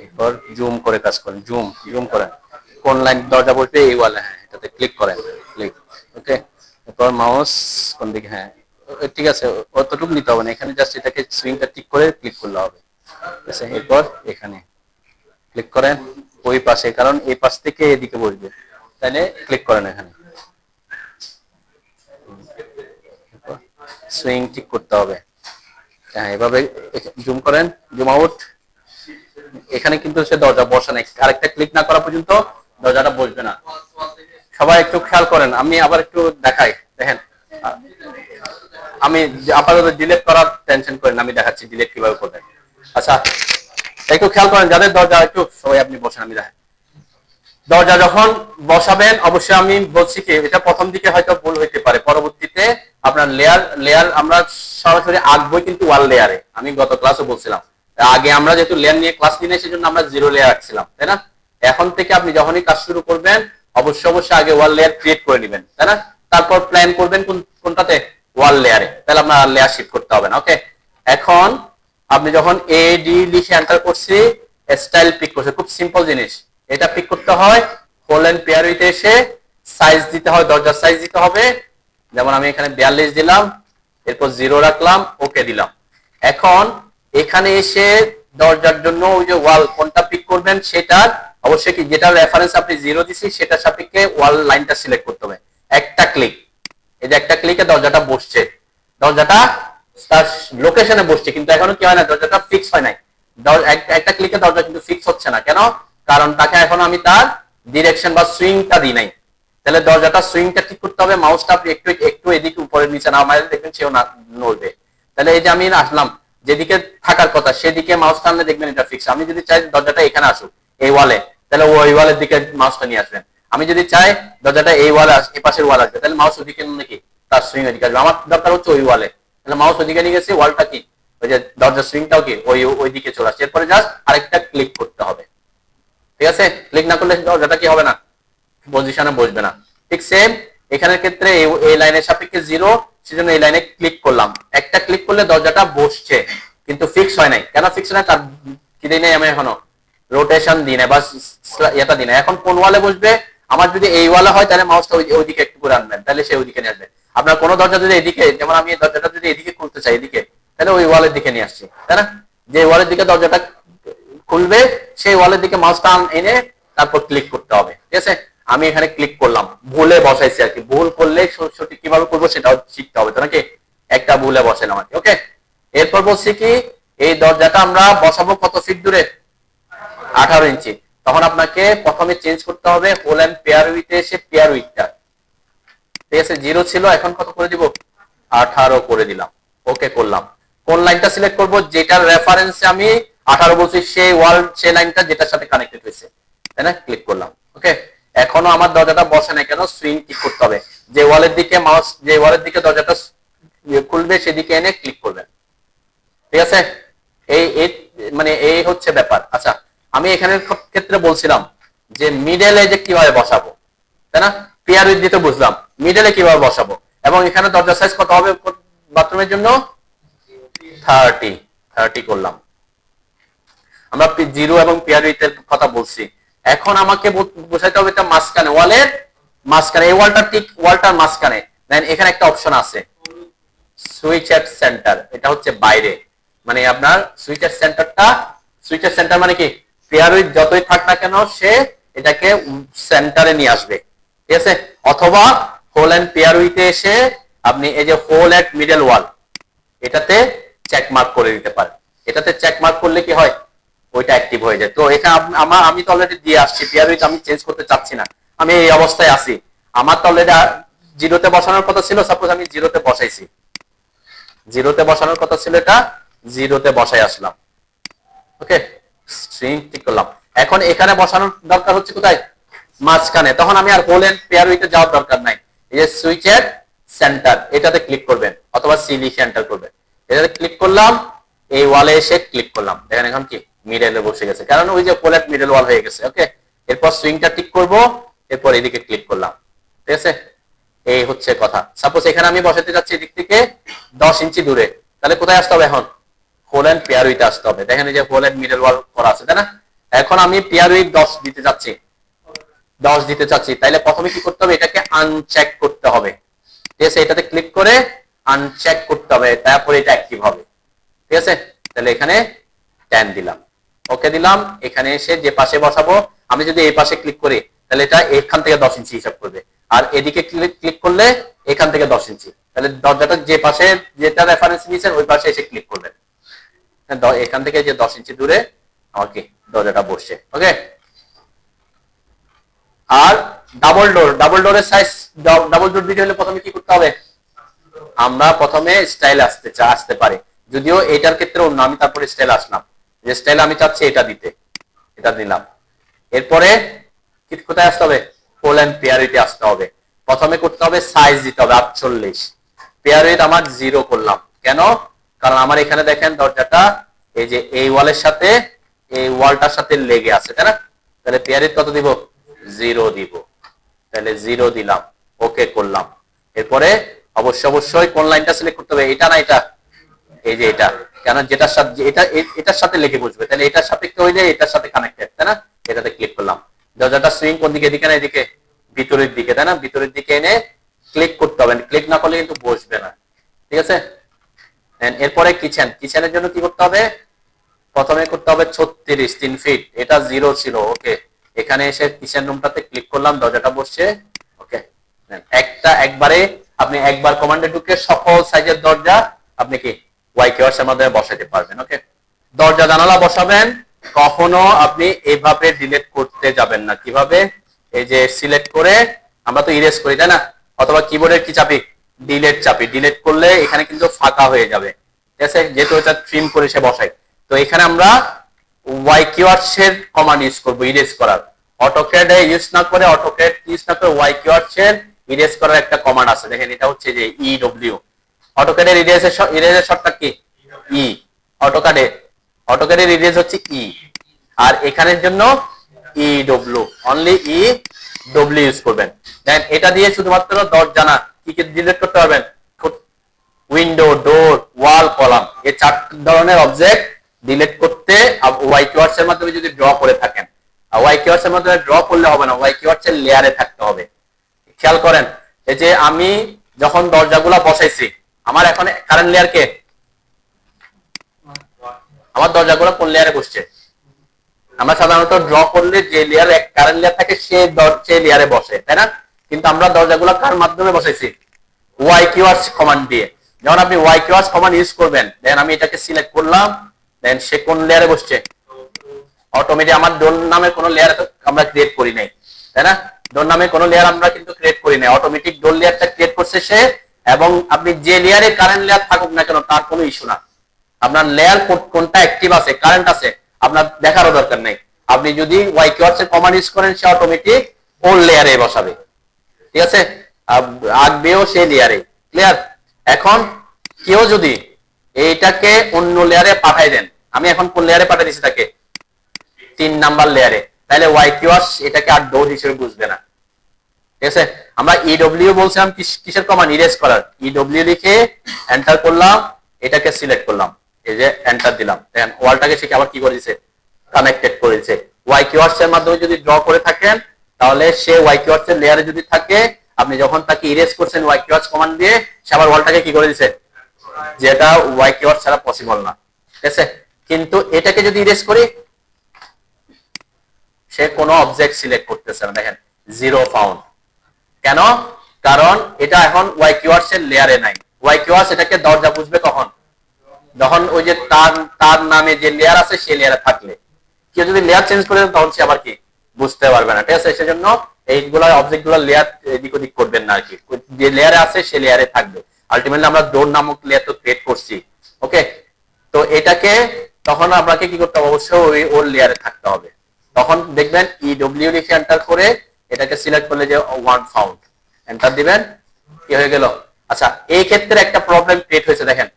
Speaker 1: এরপর জুম করে কাজ করেন, জুম করেন, কোন লাইন দরজা বলতে এই ওয়ালে, হ্যাঁ এটাতে ক্লিক করেন, ক্লিক, ওকে, এরপর মাউস কোন দিকে, হ্যাঁ ঠিক আছে, অতটুকু নিতে হবে না, এখানে জাস্ট এটাকে সুইংটা ঠিক করে ক্লিক করলে হবে, ঠিক আছে, এরপর এখানে ক্লিক করেন ওই পাশে, কারণ এই পাশ থেকে এদিকে বসবে, তাহলে ক্লিক করেন এখানে, সুইং ঠিক করতে হবে, হ্যাঁ এভাবে জুম করেন, জুম আউট, এখানে কিন্তু সে দরজা বসে নাই, আরেকটা ক্লিক না করা পর্যন্ত দরজাটা বসবে না। সবাই একটু খেয়াল করেন, আমি আবার একটু দেখাই, দেখেন আমি আপাতত ডিলিট করার টেনশন করেন, আমি দেখাচ্ছি ডিলিট কিভাবে করবেন। আচ্ছা একটু খেয়াল করেন, যাদের দরজা, একটু সবাই আপনি বসেন, আমি দেখেন দরজা যখন বসাবেন অবশ্যই আমি বলছি কি, এটা প্রথম দিকে হয়তো ভুল হইতে পারে, পরবর্তীতে আপনার লেয়ার আমরা সরাসরি আঁকবই কিন্তু ওয়াল লেয়ারে, আমি গত ক্লাসে বলছিলাম, আগে আমরা যেহেতু লেয়ার নিয়ে ক্লাস নিয়ে সেজন্য আমরা 0 লেয়ার আঁকছিলাম, তাই না? এখন থেকে আপনি যখনই কাজ শুরু করবেন অবশ্যই আগে ওয়াল লেয়ার ক্রিয়েট করে নেবেন, তাই না? তারপর প্ল্যান করবেন কোনটাতে, ওয়াল লেয়ারে, তাহলে আপনার লেয়ার শিফট করতে হবে না। ওকে, এখন আপনি যখন এ ডি লিখে এন্টার করছি, স্টাইল পিক করছে, খুব সিম্পল জিনিস। এটা পিক করতে হয়, হোল এন্ড পেয়ার উইথ এসে সাইজ দিতে হয়, দরজার সাইজ দিতে হবে। যেমন আমি এখানে 42 দিলাম, এরপর 0 রাখলাম, ওকে দিলাম। এখন এখানে এসে দরজার জন্য ওই যে ওয়াল কোনটা পিক করবেন সেটার অবশ্যই কি যেটা রেফারেন্স আপনি 0 দিছি সেটার সাপেক্ষে ওয়াল লাইনটা সিলেক্ট করতে হবে। একটা ক্লিক, এই যে একটা ক্লিকে দরজাটা বসছে, দরজাটা তার লোকেশনে বসছে, কিন্তু এখনো কি হয় না, দরজাটা ফিক্স হয় নাই। একটা ক্লিকে দরজা কিন্তু ফিক্স হচ্ছে না, কেন? কারণ তাকে এখন আমি তার ডিরেকশন বা সুইংটা দিই নাই। তাহলে দরজাটা সুইংটা ঠিক করতে হবে, মাউসটা আপনি একটু একটু এদিকে উপরে নিচে না মারলে দেখবেন সেও না নড়বে। তাহলে এই যে আমি আসলাম যেদিকে থাকার কথা সেদিকে মাউস টানলে দেখবেন এটা ফিক্স। আমি যদি চাই দরজাটা এখানে আসুক এই ওয়ালে, তাহলে ওই ওয়ালের দিকে মাউসটা নিয়ে আসবেন। আমি যদি চাই দরজাটা এই ওয়ালে এই পাশের ওয়াল আসবে, তাহলে মাউস ওদিকে নাকি তার সুইং এদিকে আসবে। আমার দরকার হচ্ছে ওই ওয়ালে, তাহলে মাউস ওদিকে নিয়ে গেছে, ওয়ালটা কি ওই যে দরজার সুইংটাও কি ওই দিকে চলে আসছে। এরপরে জাস্ট আরেকটা ক্লিক করতে হবে, ঠিক আছে? ক্লিক না করলে দরজাটা কি হবে না, পজিশনে বসবে না। ঠিক সেম এখানের ক্ষেত্রে এই লাইনের সাপেক্ষে 0, সেজন্য এই লাইনে ক্লিক করলাম। একটা ক্লিক করলে দরজাটা বসছে, কিন্তু ফিক্স হয় নাই। কেন ফিক্স হয় না? তার কি দিই নাই আমি এখনো, রোটেশন দিই নাই বা এটা দিই নাই। এখন কোন ওয়ালে বসবে? আমার যদি এই ওয়ালে হয় তাহলে মাউসটা ওইদিকে একটু করে আনবেন, তাহলে সে ওইদিকে নিয়ে আসবে। আপনার কোনো দরজা যদি এদিকে, যেমন আমি এই দরজাটা যদি এদিকে খুলতে চাই এদিকে, তাহলে ওই ওয়ালের দিকে নিয়ে আসছি, তাই না? যে ওয়ালের দিকে দরজাটা খুলবে সেই ওয়ালের দিকে মাউসটা এনে তারপর ক্লিক করতে হবে, ঠিক আছে? আমি এখানে ক্লিক করলাম, ভুলে বসাইছি আর কি। ভুল করলে সঠিক কিভাবে করবো সেটাও শিখতে হবে, তো নাকি? একটা ভুলে বসাইলাম আর কি, ওকে। এরপর বলছি কি এই দরজাটা আমরা বসাবো কত ফিট দূরে? 18 ইঞ্চি। তখন আপনাকে প্রথমে চেঞ্জ করতে হবে হোল এন্ড পেয়ার উইথে এসে পেয়ার উইথটা, ঠিক আছে? 0 ছিল, এখন কত করে দিব? 18 করে দিলাম, ওকে করলাম। কোন লাইনটা সিলেক্ট করব? যেটার রেফারেন্সে আমি 18 বলছি সেই ওয়াল, সেই লাইনটা যেটার সাথে কানেক্টেড হয়েছে, তাই না? ক্লিক করলাম, ওকে। এখনো আমার দরজাটা বসে নাই, কেন? সুইং ঠিক করতে হবে। যে ওয়ালের দিকে মাউস, যে ওয়ালের দিকে দরজাটা খুলবে সেদিকে এনে ক্লিক করবেন, ঠিক আছে? এই মানে এই হচ্ছে ব্যাপার। আচ্ছা, আমি এখানের ক্ষেত্রে বলছিলাম যে মিডলে যে কিভাবে বসাবো, তাই না? পেয়ার উইথ দিতে বুঝলাম, মিডলে কিভাবে বসাবো। এবং এখানে দরজার সাইজ কত হবে বাথরুমের জন্য? 30 করলাম। আমরা 0 এবং পেয়ার উইথ এর কথা বলছি। এখন আমাকে বোঝাইতে হবে এটা মাঝখানে, ওয়ালের মাঝখানে, এই ওয়ালটা ঠিক ওয়ালটার মাঝখানে। দেন এখানে একটা অপশন আছে সুইচ এট সেন্টার, এটা হচ্ছে বাইরে। মানে আপনার সুইচ এট সেন্টারটা, সুইচ এট সেন্টার মানে কি পেয়ার উইথ যতই থাক না কেন সে এটাকে সেন্টারে নিয়ে আসবে, ঠিক আছে? অথবা হোল এন্ড পেয়ার উইথে এসে আপনি এই যে হোল এট মিডল ওয়াল এটাতে চেক মার্ক করে দিতে পারেন। এটাতে চেক মার্ক করলে কি হয়, ওইটা অ্যাক্টিভ হয়ে যায়। তো এখানে আমি তো অলরেডি দিয়ে আসছি, পেয়ার উইথ আমি চেঞ্জ করতে চাচ্ছি না, আমি এই অবস্থায় আছি। আমার তো অলরেডি 0-তে বসানোর কথা ছিল, সাপোজ আমি 0-তে বসাইছি, 0-তে বসানোর কথা ছিল, এটা 0-তে বসাই আসলাম, ওকে। সুইং ঠিক করলাম। এখন এখানে বসানোর দরকার হচ্ছে কোথায়? মাঝখানে। তখন আমি আর হোল এন্ড পেয়ার উইথে যাওয়ার দরকার নাই। এই যে সুইচ এট সেন্টার এটাতে ক্লিক করবেন, অথবা সি লিখে এন্টার করবেন। এটাতে ক্লিক করলাম, এই ওয়ালে এসে ক্লিক করলাম, দেখেন এখন কি মিডলে বসে গেছে, কারণ ওই যে হোল এট মিডল ওয়াল হয়ে গেছে, ওকে। এরপর সুইংটা ঠিক করব, এরপর এদিকে ক্লিক করলাম, ঠিক আছে? এই হচ্ছে কথা। সাপোজ এখানে আমি বসাতে যাচ্ছি এদিক থেকে 10 ইঞ্চি দূরে, তাহলে কোথায় আসতে হবে? এখন হোল এন্ড পেয়ার উইথ আসতে হবে। দেখেন এই যে হোল এন্ড মিডল ওয়াল করা আছে, তাই না? এখন আমি পেয়ার উইথ 10 দিতে যাচ্ছি, 10 দিতে চাচ্ছি, তাইলে প্রথমে কি করতে হবে? এটাকে আনচেক করতে হবে, ঠিক আছে? এটাতে ক্লিক করে আনচেক করতে হবে, তারপরে এটা অ্যাক্টিভ হবে, ঠিক আছে? তাহলে এখানে 10 দিলাম, ওকে দিলাম। এখানে এসে যে পাশে বসাবো, আমি যদি এই পাশে ক্লিক করি তাহলে এটা এখান থেকে 10 ইঞ্চি হিসাব করবে, আর এদিকে ক্লিক করলে এখান থেকে 10 ইঞ্চি। তাহলে দরজাটা যে পাশে যেটা রেফারেন্স নিয়েছেন ওই পাশে এসে ক্লিক করবেন। এখান থেকে যে 10 ইঞ্চি দূরে আমার কি দরজাটা বসছে, ওকে। আর ডাবল ডোরের সাইজ, ডাবল ডোর দিতে হলে প্রথমে কি করতে হবে? আমরা প্রথমে স্টাইল আসতে পারে, যদিও এটার ক্ষেত্রে অন্য, আমি তারপরে স্টাইল আসলাম, যে স্টাইল আমি চাচ্ছি এটা দিতে, এটা দিলাম। এরপরে কোথায় আসতে হবে? হোল এন্ড পেয়ার উইথে আসতে হবে। প্রথমে করতে হবে সাইজ দিতে হবে 48, পেয়ার উইথ আমার 0 করলাম, কেন? কারণ আমার এখানে দেখেন দরজাটা এই যে এই ওয়ালের সাথে এই ওয়ালটার সাথে লেগে আছে, তাই না? তাহলে পেয়ার উইথ কত দিব? 0 দিব, তাহলে 0 দিলাম, ওকে করলাম। এরপরে অবশ্যই কোন লাইনটা সিলেক্ট করতে হবে? এটা না এটা? এই যে এটা, কেন যেটার সাথে এটার সাথে লেগে বসবে, তাহলে এটার সাপেক্ষে হইলে এটার সাথে কানেক্টেড, তাই না? এটাতে ক্লিক করলাম। দরজাটা সুইং কোন দিকে, এদিকে না এদিকে? ভিতরের দিকে, তাই না? ভিতরের দিকে এনে ক্লিক করতে হবে, ক্লিক না করলে কিন্তু বসবে না, ঠিক আছে? এরপরে কিচেনের জন্য কি করতে হবে? প্রথমে করতে হবে 36 3 ফিট, এটা 0 ছিল, ওকে। এখানে এসে কিচেন রুমটাতে ক্লিক করলাম, দরজাটা বসছে, ওকে। একবারে আপনি একবার কমান্ডে ঢুকে সকল সাইজের দরজা আপনি কি ওয়াইকিওয়ার্স এর মাধ্যমে বসাতে পারবেন, ওকে। দরজা জানালা বসাবেন, কখনো আপনি এইভাবে ডিলিট করতে যাবেন না। কিভাবে? এই যে সিলেক্ট করে আমরা তো ইরেজ করি, তাই না? অথবা কিবোর্ডের কি চাপি? ডিলিট চাপি। ডিলিট করলে এখানে কিন্তু ফাঁকা হয়ে যাবে, ঠিক আছে? যেহেতু এটা ট্রিম করে সে বসাই, তো এখানে আমরা ওয়াইকিওয়ার্স এর কমান্ড ইউজ করব ইরেজ করার। অটোক্যাড ইউজ না করে, অটোক্যাড ইউজ না করে ওয়াইকিওয়ার্স এর ইরেজ করার একটা কমান্ড আছে, দেখেন এটা হচ্ছে যে ইডব্লিউ। অটোক্যাডের ইরেজের shortcut key? ই। অটোক্যাডের ইরেজ হচ্ছে ই, আর এখানের জন্য ইডব্লিউ, অনলি ইডব্লিউ ইউজ করবেন। দেন এটা দিয়ে শুধুমাত্র দরজা না, কি কি ডিলিট করতে পারবেন? উইন্ডো, ডোর, ওয়াল, কলাম, এই 4 ধরনের অবজেক্ট ডিলিট করতে ওয়াইকিওয়ার্স এর মাধ্যমে যদি ড্র করে থাকেন, ওয়াইকিওয়ার্স এর মাধ্যমে ড্র করলে হবে না, ওয়াইকিওয়ার্স এর লেয়ারে থাকতে হবে। খেয়াল করেন, এই যে আমি যখন দরজাগুলা বসাইছি, আমার এখন কারেন্ট লেয়ার কে? আমার দরজাগুলো কোন লেয়ারে বসছে? আমরা সাধারণত ড্র করলে যে লেয়ার কারেন্ট লেয়ার থাকে সে লেয়ারে বসে, তাই না? কিন্তু আমরা দরজাগুলো কার মাধ্যমে বসাইছি? ওয়াইকিওয়ার্স কমান্ড দিয়ে। যখন আপনি ওয়াইকিওয়ার্স কমান্ড ইউজ করবেন, দেন আমি এটাকে সিলেক্ট করলাম, দেন সে কোন লেয়ারে বসছে? অটোমেটিক আমার ডোর নামে কোনো লেয়ার আমরা ক্রিয়েট করি নাই, তাই না? ডোর নামে কোনো লেয়ার আমরা কিন্তু ক্রিয়েট করি নাই, অটোমেটিক ডোর লেয়ারটা ক্রিয়েট করছে সে। এবং আপনি যে লেয়ারে কারেন্ট লেয়ার থাকুক না কেন, তার কোনো ইস্যু না। আপনার লেয়ার কোনটা অ্যাক্টিভ আছে, কারেন্ট আছে, আপনার দেখারও দরকার নেই। আপনি যদি ওয়াইকিওয়ার্স এর কমান্ড ইউজ করেন, সে অটোমেটিক ওর লেয়ারে বসাবে, ঠিক আছে? আঁকবেও সেই লেয়ারে। ক্লিয়ার? এখন কেউ যদি এইটাকে অন্য লেয়ারে পাঠাই দেন, আমি এখন কোন লেয়ারে পাঠিয়ে দিচ্ছি তাকে? 3 নাম্বার লেয়ারে, তাহলে ওয়াইকিওয়ার্স এটাকে আর ডোর হিসেবে বুঝবে না, ঠিক আছে? আমরা ইডব্লিউ বলছিলাম কিসের কমান্ড? ইরেজ করার। ইডব্লিউ লিখে এন্টার করলাম, এটাকে সিলেক্ট করলাম, এই যে এন্টার দিলাম, দেন ওয়ালটাকে সে আবার কি করে দিয়েছে? কানেক্টেড করে দিয়েছে। ওয়াইকিওয়ার্স এর মাধ্যমে যদি ড্র করে থাকেন, তাহলে সে ওয়াইকিওয়ার্স এর লেয়ারে যদি থাকে, আপনি যখন তাকে ইরেজ করছেন ওয়াইকিওয়ার্স কমান্ড দিয়ে, সে আবার ওয়ালটাকে কি করে দিয়েছে? যেটা ওয়াইকিওয়ার্স ছাড়া পসিবল না, ঠিক আছে? কিন্তু এটাকে যদি ইরেজ করি, সে কোনো অবজেক্ট সিলেক্ট করতেছে না, দেখেন 0 ফাউন্ড। কেন? কারণ এটা এখন ওয়াইকিওয়ার্স এর লেয়ারে নাই। ওয়াইকিওয়ার্স এটাকে দরজা বুঝবে কখন? যখন ওই যে তার নামে যে লেয়ার আছে সেই লেয়ারে থাকলে। কেউ যদি লেয়ার চেঞ্জ করে দেন, তখন সে আবার কি বুঝতে পারবে না, ঠিক আছে? সেজন্য এইগুলা অবজেক্ট গুলা লেয়ার এদিক ওদিক করবেন না আর কি, যে লেয়ারে আছে সে লেয়ারে থাকবে। আলটিমেটলি আমরা ডোর নামক লেয়ার তো ক্রিয়েট করছি, ওকে। তো এটাকে তখন আপনাকে কি করতে হবে? অবশ্যই ওর লেয়ারে থাকতে হবে। তখন দেখবেন ইডব্লিউ লিখে এন্টার করে এটাকে সিলেক্ট করলে যে 1 ফাউন্ড, এন্টার দিবেন, কি হয়ে গেল? আচ্ছা, এই ক্ষেত্রে একটা প্রবলেম ক্রিয়েট হয়েছে, দেখেন।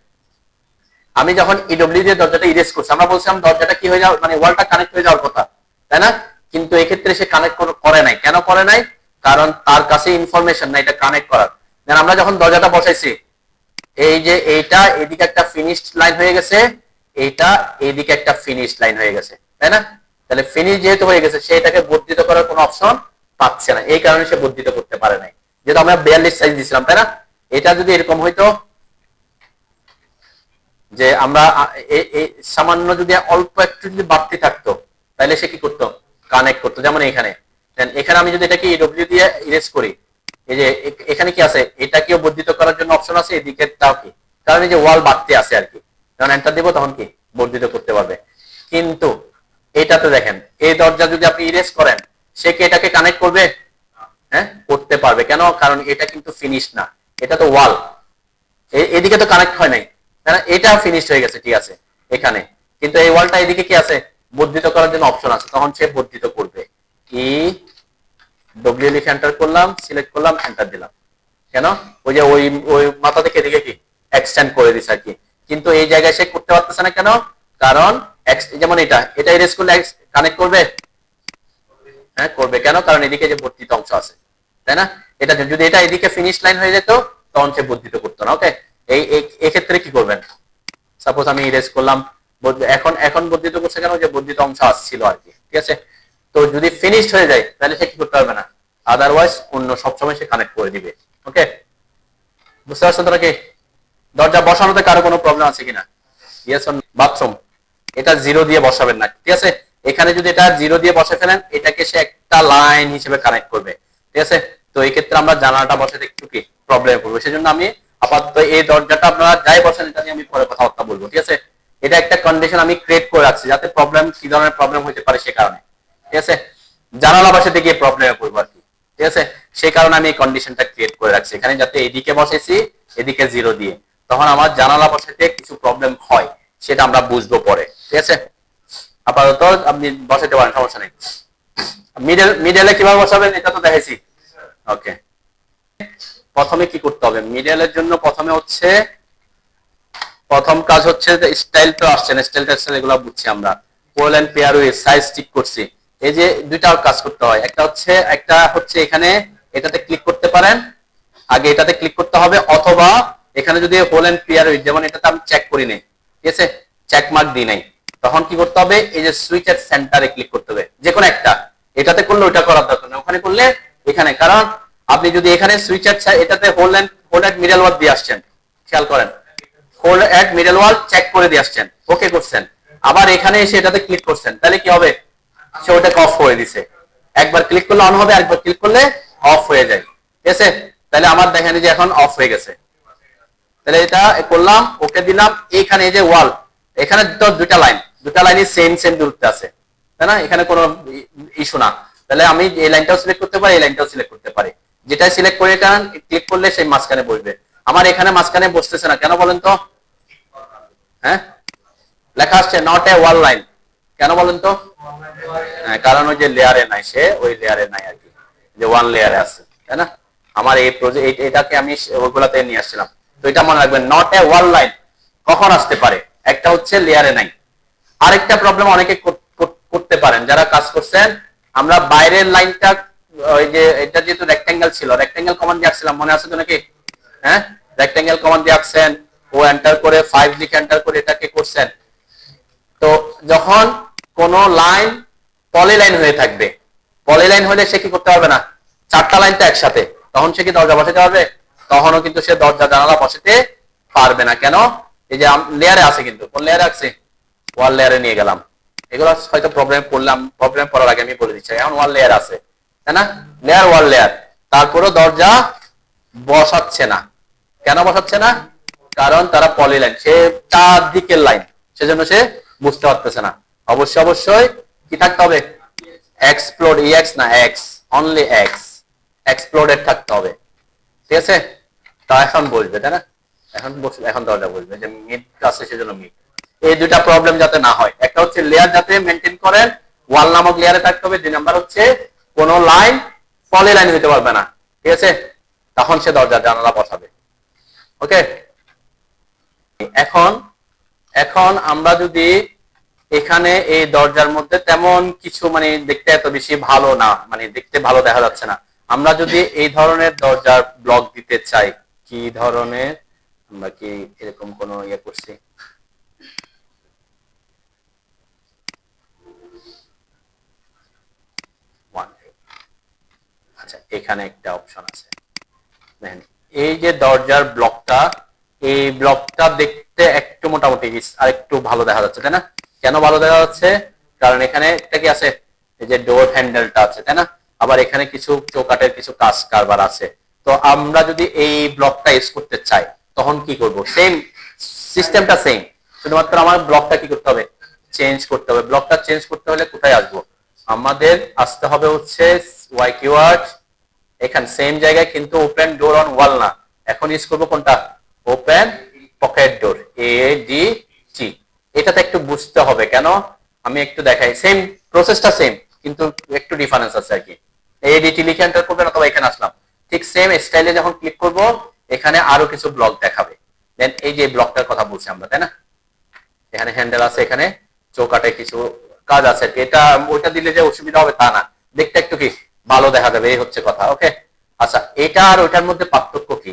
Speaker 1: আমি যখন ইডব্লিউ দিয়ে দরজাটা ইরেজ করছি, আমরা বলছিলাম দরজাটা কি হয়ে যাওয়ার, মানে ওয়ালটা কানেক্ট হয়ে যাওয়ার কথা, তাই না? কিন্তু এই ক্ষেত্রে সে কানেক্ট করে নাই। কেন করে নাই? কারণ তার কাছে ইনফরমেশন নাই এটা কানেক্ট করার। দেন আমরা যখন দরজাটা বসাইছি, এই যে এইটা এদিকে একটা ফিনিশড লাইন হয়ে গেছে, এইটা এইদিকে একটা ফিনিশড লাইন হয়ে গেছে, তাই না? তাহলে ফিনিশ যেহেতু হয়ে গেছে, সে এটাকে বর্ধিত করার কোনো অপশন পাচ্ছে না, এই কারণে সে বর্ধিত করতে পারে নাই। যেহেতু আমরা 42 সাইজ দিয়েছিলাম, তাই না? এটা যদি এরকম হইতো যে আমরা সামান্য যদি অল্প একটু যদি বাড়তি থাকতো, তাহলে সে কি করতো? কানেক্ট করতো। যেমন এখানে আমি যদি এটাকে ইডব্লিউ দিয়ে ইরেজ করি, এই যে এখানে কি আছে? এটাকেও বর্ধিত করার জন্য অপশন আছে, এদিকেরটাও কি, কারণ এই যে ওয়াল বাড়তি আছে আর কি। যখন এন্টার দিব তখন কি বর্ধিত করতে পারবে। কিন্তু এটাতে দেখেন, এই দরজা যদি আপনি ইরেজ করেন, সে কি এটাকে কানেক্ট করবে? হ্যাঁ, করতে পারবে। কেন? কারণ এটা কিন্তু ফিনিশ না, এটা তো ওয়াল, এদিকে তো কানেক্ট হয় নাই, তাই না? এটা ফিনিশ হয়ে গেছে, ঠিক আছে এখানে, কিন্তু এই ওয়ালটা এদিকে কি আছে? বর্ধিত করার জন্য অপশন আছে, তখন সে বর্ধিত করবে। ডব্লিউ লিখে এন্টার করলাম, সিলেক্ট করলাম, এন্টার দিলাম। কেন? ওই যে ওই মাথা থেকে এদিকে কি এক্সটেন্ড করে দিছে আর কি। কিন্তু এই জায়গায় সে করতে পারতেছে না, কেন? কারণ যেমন এটা ইরেজ করলে কানেক্ট করবে, হ্যাঁ করবে। কেন? কারণ এদিকে যে বর্ধিত অংশ আছে, তাই না? এটা যদি এটা এদিকে ফিনিশ লাইন হয়ে যেত, তখন সে বর্ধিত করতো না, ওকে। এই ক্ষেত্রে কি করবেন? সাপোজ আমি ইরেজ করলাম, এখন এখন বর্ধিত করছে কেন, যে বর্ধিত অংশ আসছিল আর কি, ঠিক আছে। তো যদি ফিনিশড হয়ে যায় তাহলে সে কি করতে পারবে না, আদারওয়াইজ অন্য সবসময় সে কানেক্ট করে দিবে। ওকে, বুঝতে পারছো তোরা কি? দরজা বসানোতে কারো কোনো প্রবলেম আছে কিনা? Yes or no? বাথরুম এটা 0 দিয়ে বসাবেন না, ঠিক আছে। এখানে যদি এটা 0 দিয়ে বসে ফেলেন, এটাকে সে একটা লাইন হিসেবে কানেক্ট করবে, ঠিক আছে। তো এই ক্ষেত্রে আমরা জানালাটা বসাতে একটু কি প্রবলেম করবো, সেজন্য আমি আপাতত এই দরজাটা আপনারা যাই বসেন এটা নিয়ে আমি পরে কথাবার্তা বলবো, ঠিক আছে। এটা একটা কন্ডিশন আমি ক্রিয়েট করে রাখছি, যাতে প্রবলেম, কি ধরনের প্রবলেম হতে পারে সে কারণে, ঠিক আছে। জানালা বসাতে গিয়ে প্রবলেমে পড়বো আর কি, ঠিক আছে। সেই কারণে আমি এই কন্ডিশনটা ক্রিয়েট করে রাখছি এখানে, যাতে এদিকে বসেছি এদিকে 0 দিয়ে, তখন আমার জানালা বসাতে কিছু প্রবলেম হয় সেটা আমরা বুঝবো পরে, ঠিক আছে। আপাতত আপনি বসাতে পারেন, সমস্যা নেই। মিডলে কিভাবে বসাবেন এটা তো দেখেছি। ওকে, প্রথমে কি করতে হবে মিডলের জন্য? প্রথম কাজ হচ্ছে স্টাইল তো আসছে না, স্টাইল টেক্সটাইল এগুলো বুঝছি আমরা, pole and pair with size ঠিক করছি। এই যে দুইটা কাজ করতে হয়, একটা হচ্ছে এখানে এটাতে ক্লিক করতে পারেন, আগে এটাতে ক্লিক করতে হবে, অথবা এখানে যদি হোল এন্ড পেয়ার উইথ, যেমন এটাতে আমি চেক করি নাই, ঠিক আছে, চেক মার্ক দিই নাই, তখন কি করতে হবে, এই যে সুইচ এর সেন্টারে ক্লিক করতে হবে, যে কোনো একটা। এটাতে করলে ওটা করার দরকার নেই, ওখানে করলে এখানে। কারণ আপনি যদি এখানে সুইচ এর এটাতে হোল এন্ড মিডল ওয়ার্ড দিয়ে আসছেন, খেয়াল করেন, হোল্ড এট মিডল ওয়াল চেক করে দিয়ে আসছেন, ওকে করছেন, আবার এখানে এসে এটাতে ক্লিক করছেন, তাহলে কি হবে, সে ওটাকে অফ করে দিছে। একবার ক্লিক করলে অন হবে, আরেকবার ক্লিক করলে অফ হয়ে যায়, ঠিক আছে। তাহলে আমার দেখেন যে এখন অফ হয়ে গেছে। তাহলে এটা করলাম, ওকে দিলাম। এইখানে এই যে ওয়াল, এখানে তো দুটা লাইনই সেম দূরত্বে আছে, তাই না, এখানে কোনো ইস্যু না। তাহলে আমি এই লাইনটাও সিলেক্ট করতে পারি, এই লাইনটাও সিলেক্ট করতে পারি, যেটা সিলেক্ট করে কারণ ক্লিক করলে সেই মাঝখানে বসবে। আমার এখানে মাঝখানে বসতেছে না কেন বলেন তো? হ্যাঁ, লেখা আসছে নট এ ওয়াল লাইন, কেন বলেন তো? হ্যাঁ, কারণ ওই যে লেয়ারে নাই, সে ওই লেয়ারে নাই আর কি, যে ওয়ান লেয়ারে আছে, তাই না। আমার এই প্রজেক্ট এটাকে আমি ওইগুলাতে নিয়ে আসছিলাম। তো এটা মনে রাখবেন, নট এ ওয়াল লাইন কখন আসতে পারে, একটা হচ্ছে লেয়ারে নাই। আরেকটা প্রবলেম অনেকে করতে পারেন যারা কাজ করছেন, আমরা বাইরের লাইনটা, ওই যে এটা যেহেতু রেক্টেঙ্গেল ছিল, রেক্টেঙ্গেল কমান্ড দিয়ে আসছিলাম, মনে আছে তো নাকি? হ্যাঁ, রেক্টেঙ্গেল কমান্ড দিয়ে আসছেন, ও এন্টার করে 5 লিখে এন্টার করে এটাকে করছেন। তো যখন কোন লাইন পলিলাইন হয়ে থাকবে, পলিলাইন হলে সে কি করতে পারবে না, 4টা লাইন তো একসাথে, তখন সে কি দরজা বসাতে পারবে? তখনও কিন্তু সে দরজা জানালা বসাতে পারবে না। কেন? এই যে লেয়ারে আছে, কিন্তু কোন লেয়ারে আছে, ওয়াল লেয়ারে নিয়ে গেলাম। এগুলো হয়তো প্রবলেম পড়লাম, প্রবলেম পড়ার আগে আমি বলে দিচ্ছি, এখন ওয়াল লেয়ার আছে, তাই না, লেয়ার ওয়াল লেয়ার, তারপরও দরজা বসাচ্ছে না। কেন বসাচ্ছে না? কারণ তারা পলিলাইন, সে 4 দিকের লাইন, সেজন্য সে বুঝতে পারতেছে না। অবশ্যই কি থাকতে হবে, এক্সপ্লোড, এক্স না এক্স, অনলি এক্স, এক্সপ্লোডেড থাকতে হবে, ঠিক আছে। তা এখন বসবে, তাই না, এখন দরজা বসবে, যে মিড আছে সেজন্য মিড। এই দুইটা প্রবলেম যাতে না হয়, একটা হচ্ছে লেয়ার যাতে মেনটেন করেন, ওয়াল নামক লেয়ারে থাকতে হবে। 2 নাম্বার হচ্ছে কোন লাইন পলিলাইন হইতে পারবে না, ঠিক আছে, তখন সে দরজা জানালা বসাবে। ওকে, এখন আমরা যদি এখানে এই দরজার মধ্যে তেমন কিছু, মানে দেখতে এত বেশি ভালো না, মানে দেখতে ভালো দেখা যাচ্ছে না, আমরা যদি এই ধরনের দরজার ব্লক দিতে চাই, কি ধরনের, আমরা কি এরকম কোন ইয়ে করছি? আচ্ছা, এখানে একটা অপশন আছে, দেখেন এই যে দরজার ব্লকটা, এই ব্লকটা দেখতে একটু মোটামুটি আর একটু ভালো দেখা যাচ্ছে, তাই না। কেন ভালো দেখা যাচ্ছে? কারণ এখানে একটা কি আছে, এই যে ডোর হ্যান্ডেলটা আছে, তাই না, আবার এখানে কিছু চৌকাটের কিছু কাজ কারবার আছে। তো আমরা যদি এই ব্লকটা ইউজ করতে চাই তখন কি করব? সেম সিস্টেমটা সেম, শুধুমাত্র আমার ব্লকটা কি করতে হবে, চেঞ্জ করতে হবে। ব্লকটা চেঞ্জ করতে হলে কোথায় আসবো, আমাদের আসতে হবে হচ্ছে ওয়াই কিওয়ার্ড, এখানে সেম জায়গায়, কিন্তু ওপেন ডোর অন ওয়াল না, এখন ইউজ করবো কোনটা, ওপেন পকেট ডোর, ADT। এটাতে একটু বুঝতে হবে, কেন আমি একটু দেখাই, সেম প্রসেসটা সেম, কিন্তু একটু ডিফারেন্স আছে আর কি। ADT লিখে এন্টার করবেন, অথবা এখানে আসলাম, ঠিক সেম স্টাইলে যখন ক্লিক করব, এখানে আরো কিছু ব্লক দেখাবে। দেন এই যে ব্লকটার কথা বলছি আমরা, তাই না, এখানে হ্যান্ডেল আছে, এখানে চৌকাটে কিছু কাজ আছে, এটা ওইটা দিলে যে অসুবিধা হবে তা না, দেখতে একটু কি ভালো দেখা যাবে, এই হচ্ছে কথা। ওকে, আচ্ছা, এটা আর ওইটার মধ্যে পার্থক্য কি?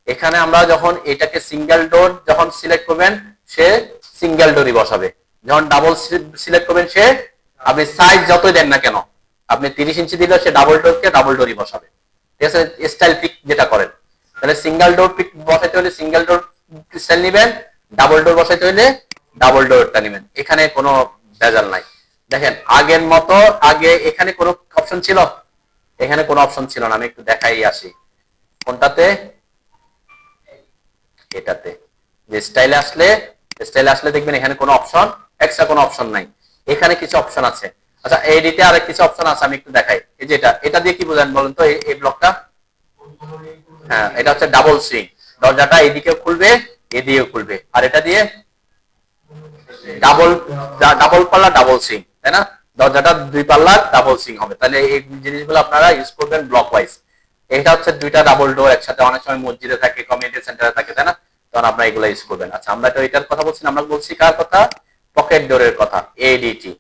Speaker 1: এখানে আমরা যখন এটাকে সিঙ্গেল ডোর যখন সিলেক্ট করবেন, সে সিঙ্গেল ডোরি বসাবে। যখন ডাবল সিলেক্ট করবেন সে আপনি সাইজ যতই দেন না কেন, আপনি 30 ইঞ্চি দিলে সে ডাবল ডোরকে ডাবল ডোরি বসাবে। ঠিক আছে, স্টাইল পিক যেটা করেন। তাহলে সিঙ্গেল ডোর পিক বসাইতে হলে সিঙ্গেল ডোর স্টাইল নেবেন, ডাবল ডোর বসাইতে হলে ডাবল ডোরটা নেবেন। এখানে কোনো ভেজাল নাই। দেখেন আগের মতো, আগে এখানে কোনো অপশন ছিল, এখানে কোনো অপশন ছিল না। আমি একটু দেখাই আসি কোনটাতে, এটাতে। যে স্টাইলে আসলে দেখবেন এখানে কোনো অপশন, এক্সট্রা কোনো অপশন নাই। এখানে কিছু অপশন আছে। আচ্ছা এডিটে আরেক কিছু অপশন আছে, আমি একটু দেখাই। এই যে এটা দিয়ে কি বোঝেন বলেন তো, এই ব্লকটা? হ্যাঁ, এটা হচ্ছে ডাবল সুইং। দরজাটা এদিকেও খুলবে, এদিকেও খুলবে। আর এটা দিয়ে ডাবল ডাবল পাল্লা ডাবল সুইং, তাই না? দরজাটা 2 পাল্লা ডাবল সুইং হবে। তাহলে এই জিনিসগুলো আপনারা ইউজ করবেন ব্লক ওয়াইজ। এটা হচ্ছে 2টা ডাবল ডোর একসাথে, অনেক সময় মসজিদে থাকে, কমিউনিটি সেন্টারে থাকে, তাই না? তখন আপনারা এগুলো ইউজ করবেন। আচ্ছা আমরা তো এটার কথা বলছি না, আমরা বলছি কার কথা? পকেট ডোরের কথা, এডিটি।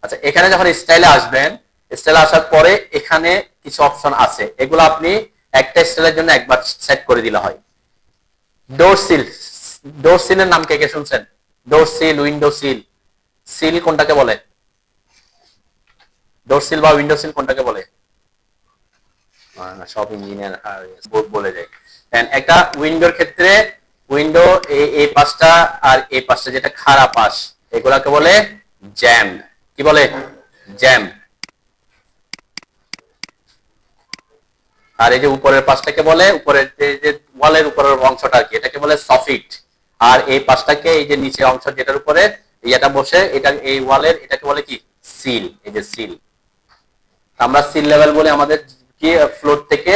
Speaker 1: আচ্ছা এখানে যখন স্টাইলে আসবেন, স্টাইলে আসার পরে এখানে কিছু অপশন আছে, এগুলো আপনি একটা স্টাইলের জন্য একবার সেট করে দিলে হয়। ডোর সিল, ডোর সিলের নাম কে কে শুনছেন? ডোর সিল, উইন্ডো সিল। সিল কোনটাকে বলে? ডোর সিল বা উইন্ডো সিল কোনটাকে বলে? সব ইঞ্জিনিয়ার বলে যায়। একটা উইন্ডোর ক্ষেত্রে উইন্ডো এই পাশটা আর এই পাশটা যেটা খারাপ পাশ, এগুলাকে বলে জ্যাম। কি বলে? জ্যাম। আর এই যে উপরের পাশটাকে বলে, উপরের যে ওয়ালের উপরের অংশটা আর কি, এটাকে বলে সফিট। আর এই পাশটাকে, এই যে নিচের অংশ যেটার উপরে এটা বসে, এটা এই ওয়ালের, এটাকে বলে কি? সিল। এই যে সিল, আমরা সিল লেভেল বলে আমাদের কি ফ্লোর থেকে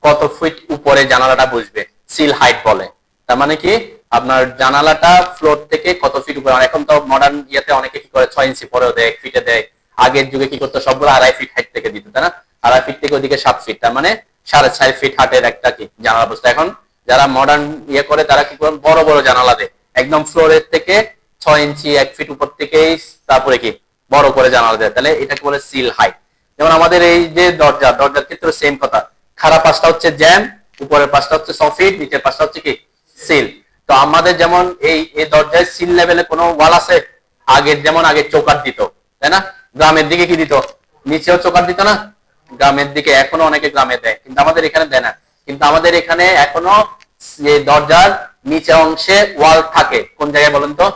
Speaker 1: কত ফিট উপরে জানালাটা বসবে, সিল হাইট বলে। তার মানে কি আপনার জানালাটা ফ্লোর থেকে কত ফিট উপরে। এখন তো মডার্ন ইয়েতে অনেকে কি করে 6 ইঞ্চি পরেও দেয়, 1 ফিটে দেয়। আগের যুগে কি করতো, সবগুলো 2.5 ফিট হাইট থেকে দিত, তাই না? 2.5 ফিট থেকে ওদিকে 7 ফিট, তার মানে 4.5 ফিট হাইটের একটা কি জানালা বসতো। এখন যারা মডার্ন ইয়ে করে তারা কি করেন, বড় বড় জানালা দেয়, একদম ফ্লোরের থেকে 6 ইঞ্চি 1 ফিট উপর থেকেই তারপরে কি বড় করে জানালা দেয়। তাহলে এটাকে বলে সিল হাইট। যেমন আমাদের এই যে দরজার ক্ষেত্রে সেম কথা, খারাপ পাশটা হচ্ছে জ্যাম, উপরের পাশটা হচ্ছে সফিট, নিচের পাশটা হচ্ছে কি সিল। তো আমাদের যেমন এই দরজায় সিল লেভেলে কোনো ওয়াল আছে, আগের যেমন আগে চৌকাঠ দিত, তাই না? গ্রামের দিকে কি দিত, নিচেও চৌকাঠ দিত না? গ্রামের দিকে এখনো অনেকে গ্রামে দেয়, কিন্তু আমাদের এখানে দেয় না। কিন্তু আমাদের এখানে এখনো যে দরজার নিচে অংশে ওয়াল থাকে, কোন জায়গায় বলেন তো?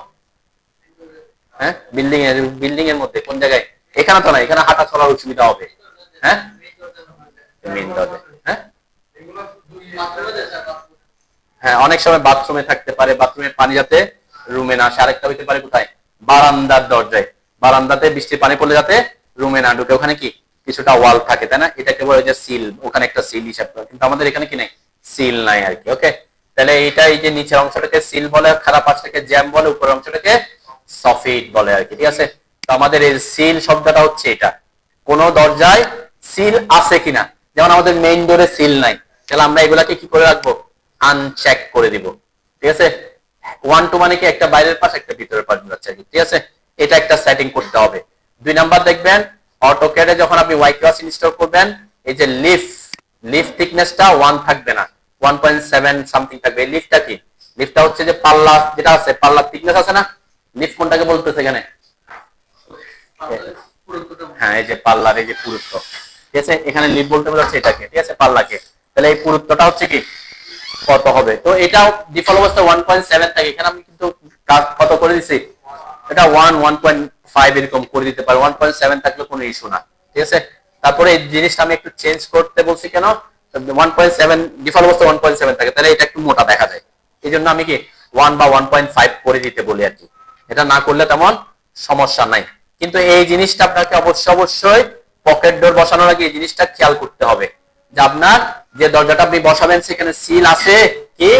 Speaker 1: হ্যাঁ, বিল্ডিং এর মধ্যে কোন জায়গায়? এখানে তো না, এখানে হাঁটা চলার অসুবিধা হবে। হ্যাঁ, মেইন দরজা। হ্যাঁ হ্যাঁ, অনেক সময় বাথরুমে থাকতে পারে, বাথরুমের পানি যাতে রুমে না আসে। আরেকটা হইতে পারে কোথায়? বারান্দার দরজায়, বারান্দাতে বৃষ্টির পানি পড়লে যাতে রুমে না ঢুকে, ওখানে কি কিছুটা ওয়াল থাকে, তাই না? এটাকে বলে যে সিল, ওখানে একটা সিল হিসাব করে। কিন্তু আমাদের এখানে কি নাই, সিল নাই আর কি। ওকে, তাহলে এইটা এই যে নিচের অংশটাকে সিল বলে, খারাপ পাশটাকে জ্যাম বলে, উপরের অংশটাকে সফিট বলে আর কি। ঠিক আছে, তো আমাদের এই সিল শব্দটা হচ্ছে এটা। কোন দরজায় সিল আছে কিনা, যেমন আমাদের মেইন ডোরে সিল নাই, তাহলে আমরা এগুলাকে কি করে রাখবো? আনচেক করে দিব। ঠিক আছে, 1 টু মানে কি একটা বাইরের পাশ একটা ভিতরের পাশ যাচ্ছে। ঠিক আছে, এটা একটা সেটিং করতে হবে। 2 নাম্বার দেখবেন, অটোক্যাডে যখন আপনি ওয়াইকিওয়াস ইনস্টল করবেন, এই যে লিফ থিকনেসটা 1 থাকবে না, 1.7 সামথিং থাকবে। এই লিফটা কি? লিফটা হচ্ছে যে পাল্লা যেটা আছে, পাল্লার থিকনেস আছে না? লিফ কোনটাকে বলতেছে এখানে? হ্যাঁ, এই যে পাল্লার এই যে পুরুত্ব। ঠিক আছে, এখানে লিফ বলতে বোঝাচ্ছে এটাকে। ঠিক আছে, পাল্লাকে। তাহলে এই পুরুত্বটা হচ্ছে কি কত হবে? তো এটা ডিফল্ট অবস্থা 1.7 থাকে। এখানে আমি কিন্তু কত করে দিছি, এটা 1.5 এরকম করে দিতে পারি। 1.7 থাকলে কোনো ইস্যু না। ঠিক আছে, তারপরে এই জিনিসটা আমি একটু চেঞ্জ করতে বলছি কেন, 1.7 ডিফল্ট অবস্থা 1.7 থাকে, তাহলে এটা একটু মোটা দেখা যায়। এই জন্য আমি কি 1 বা 1.5 করে দিতে বলি আর কি। এটা না করলে তেমন সমস্যা নাই। কিন্তু এই জিনিসটা আপনাকে অবশ্যই পকেট ডোর বসানোর আগে এই জিনিসটা খেয়াল করতে হবে যে আপনার যে দরজাটা আপনি বসাবেন সেখানে সিল আছে কি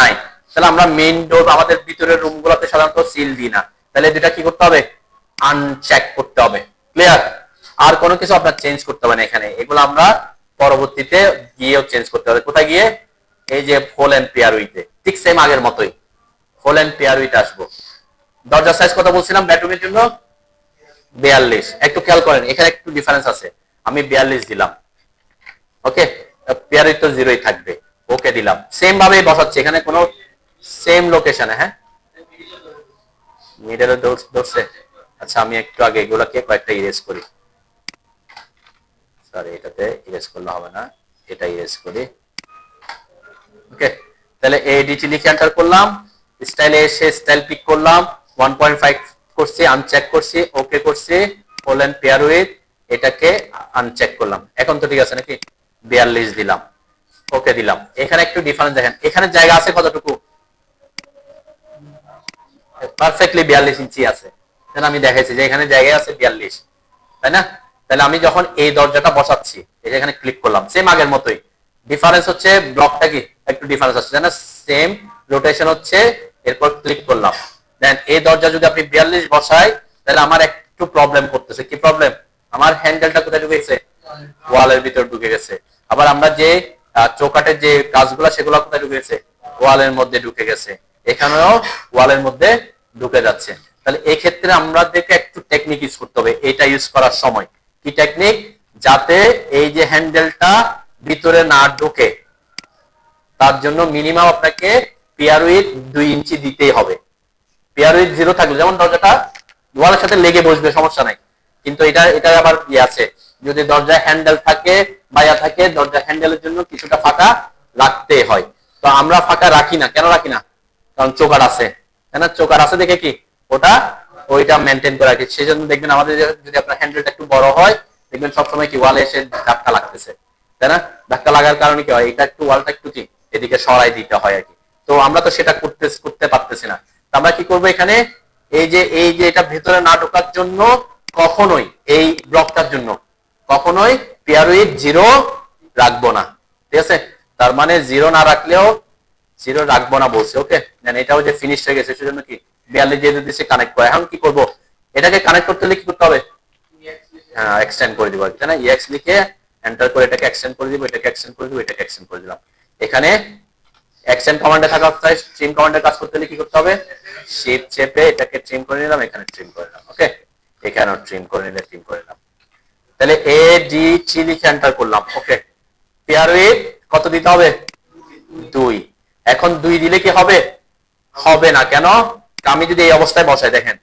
Speaker 1: নাই। তাহলে আমরা মেইন ডোর, আমাদের ভিতরের রুমগুলোতে সাধারণত সিল দিই না, তাহলে দুটা কি করতে হবে? আনচেক করতে হবে। ক্লিয়ার? আর কোনো কিছু আপনার চেঞ্জ করতে হবে না এখানে, এগুলো আমরা পরবর্তীতে গিয়েও চেঞ্জ করতে হবে। কোথায় গিয়ে? এই যে ফোল এন্ড পেয়ার উইথে, ঠিক সেম আগের মতোই ফোল এন্ড পেয়ার উইথে আসবো। দরজার সাইজ কত বলছিলাম বেডরুমের জন্য? 42। একটু খেয়াল করেন, এখানে একটু ডিফারেন্স আছে। আমি 42 দিলাম, ওকে, পেয়ার উইথ তো 0ই থাকবে। ওকে দিলাম, সেম ভাবে বসাচ্ছি এখানে কোনো সেম লোকেশনে। হ্যাঁ মিডলে ধরছে। আচ্ছা আমি একটু আগে এগুলাকে কয়েকটা ইরেজ করি, সরি এটাতে ইরেজ করলে হবে না, এটা ইরেজ করি। ওকে, তাহলে এডিটি লিখে এন্টার করলাম, স্টাইলে এসে স্টাইল পিক করলাম, 1.5 করছি, আনচেক করছি, ওকে করছি, হোল এন্ড পেয়ার উইথ, এটাকে আনচেক করলাম। এখন তো ঠিক আছে নাকি? 42 দিলাম, ওকে দিলাম। এখানে একটু ডিফারেন্স দেখেন, এখানে জায়গা আছে কতটুকু? পারফেক্টলি 42 ইঞ্চি আছে। আমি দেখাইছি যে এখানে জায়গা আছে 42, তাই না? তাহলে আমি যখন এই দরজাটা বসাচ্ছি, এই যে এখানে ক্লিক করলাম, সেম আগের মতোই। ডিফারেন্স হচ্ছে ব্লকটা কি একটু ডিফারেন্স আছে, তাই না? সেম রোটেশন হচ্ছে, এরপর ক্লিক করলাম। দেন এই দরজা যদি আপনি 42 বসাই, তাহলে আমার একটু প্রবলেম করতেছে। কি প্রবলেম? আমার হ্যান্ডেলটা কোথায় ঢুকে গেছে? ওয়ালের ভিতর ঢুকে গেছে। আবার আমরা যে চৌকাটের যে কাজগুলো, সেগুলো কোথায় ঢুকে গেছে? ওয়ালের মধ্যে ঢুকে গেছে। এখানেও ওয়ালের মধ্যে ঢুকে যাচ্ছে। তাহলে এই ক্ষেত্রে আমাদেরকে একটু টেকনিক ইউজ করতে হবে এটা ইউজ করার সময়। কি টেকনিক? যাতে এই যে হ্যান্ডেলটা ভিতরে না ঢোকে, তার জন্য মিনিমাম আপনাকে পেয়ার উইথ 2 ইঞ্চি দিতেই হবে। পেয়ার উইথ 0 থাকলে, যেমন দরজাটা ওয়ালের সাথে লেগে বসবে, সমস্যা নাই, কিন্তু এটা আবার কি আছে, যদি দরজা হ্যান্ডেল থাকে, বাইয়া থাকে, দরজা হ্যান্ডেলের জন্য কিছুটা ফাঁকা রাখতে হয়। তো আমরা ফাঁকা রাখি না, কেন রাখি না? কারণ চোকার আছে, তাই না? চোকার আছে দেখে কি ওইটা মেনটেন করে রাখি। সেই জন্য দেখবেন আমাদের যদি আপনার হ্যান্ডেলটা একটু বড় হয়, দেখবেন সবসময় কি ওয়ালে এসে ধাক্কা লাগতেছে, তাই না? ধাক্কা লাগার কারণে কি হয়, এটা একটু ওয়ালটা একটু কি এদিকে সরাই দিতে হয় আর কি। তো আমরা তো সেটা করতে পারতেছি না। তো আমরা কি করবো এখানে, এই যে এটা ভেতরে না ঢোকার জন্য কখনোই, এই ব্লকটার জন্য কখনোই পেয়ার উইথ 0 রাখবো না, ঠিক আছে? তার মানে 0 না রাখলেও, 0 রাখবো না বলছে। ওকে, দেন এটাও যে ফিনিশ হয়ে গেছে, সেজন্য কি 42 দিয়ে দিচ্ছে কানেক্ট করে। এখন কি করব, এটাকে কানেক্ট করতে হলে কি করতে হবে? হ্যাঁ, এক্সটেন্ড করে দিব, তাই না? ইএক্স লিখে এন্টার করে এটাকে এক্সটেন্ড করে দিব, এটাকে এক্সটেন্ড করে দিব, এটাকে এক্সটেন্ড করে দিলাম। এখানে এক্সটেন্ড কমান্ডে থাকা অবস্থায় ট্রিম কমান্ডের কাজ করতে হলে কি করতে হবে? শিফট চেপে এটাকে ট্রিম করে নিলাম, এখানে ট্রিম করে নিলাম। ওকে, এখানেও ট্রিম করে নিলে ট্রিম করে নিলাম। তাহলে এ ডি টি লিখে এন্টার করলাম। ওকে, পেয়ার উইথ কত দিতে হবে? 2। এখন 2 দিলে কি হবে? হবে না। কেন? আমি যদি এই অবস্থায় বসাই, দেখেন,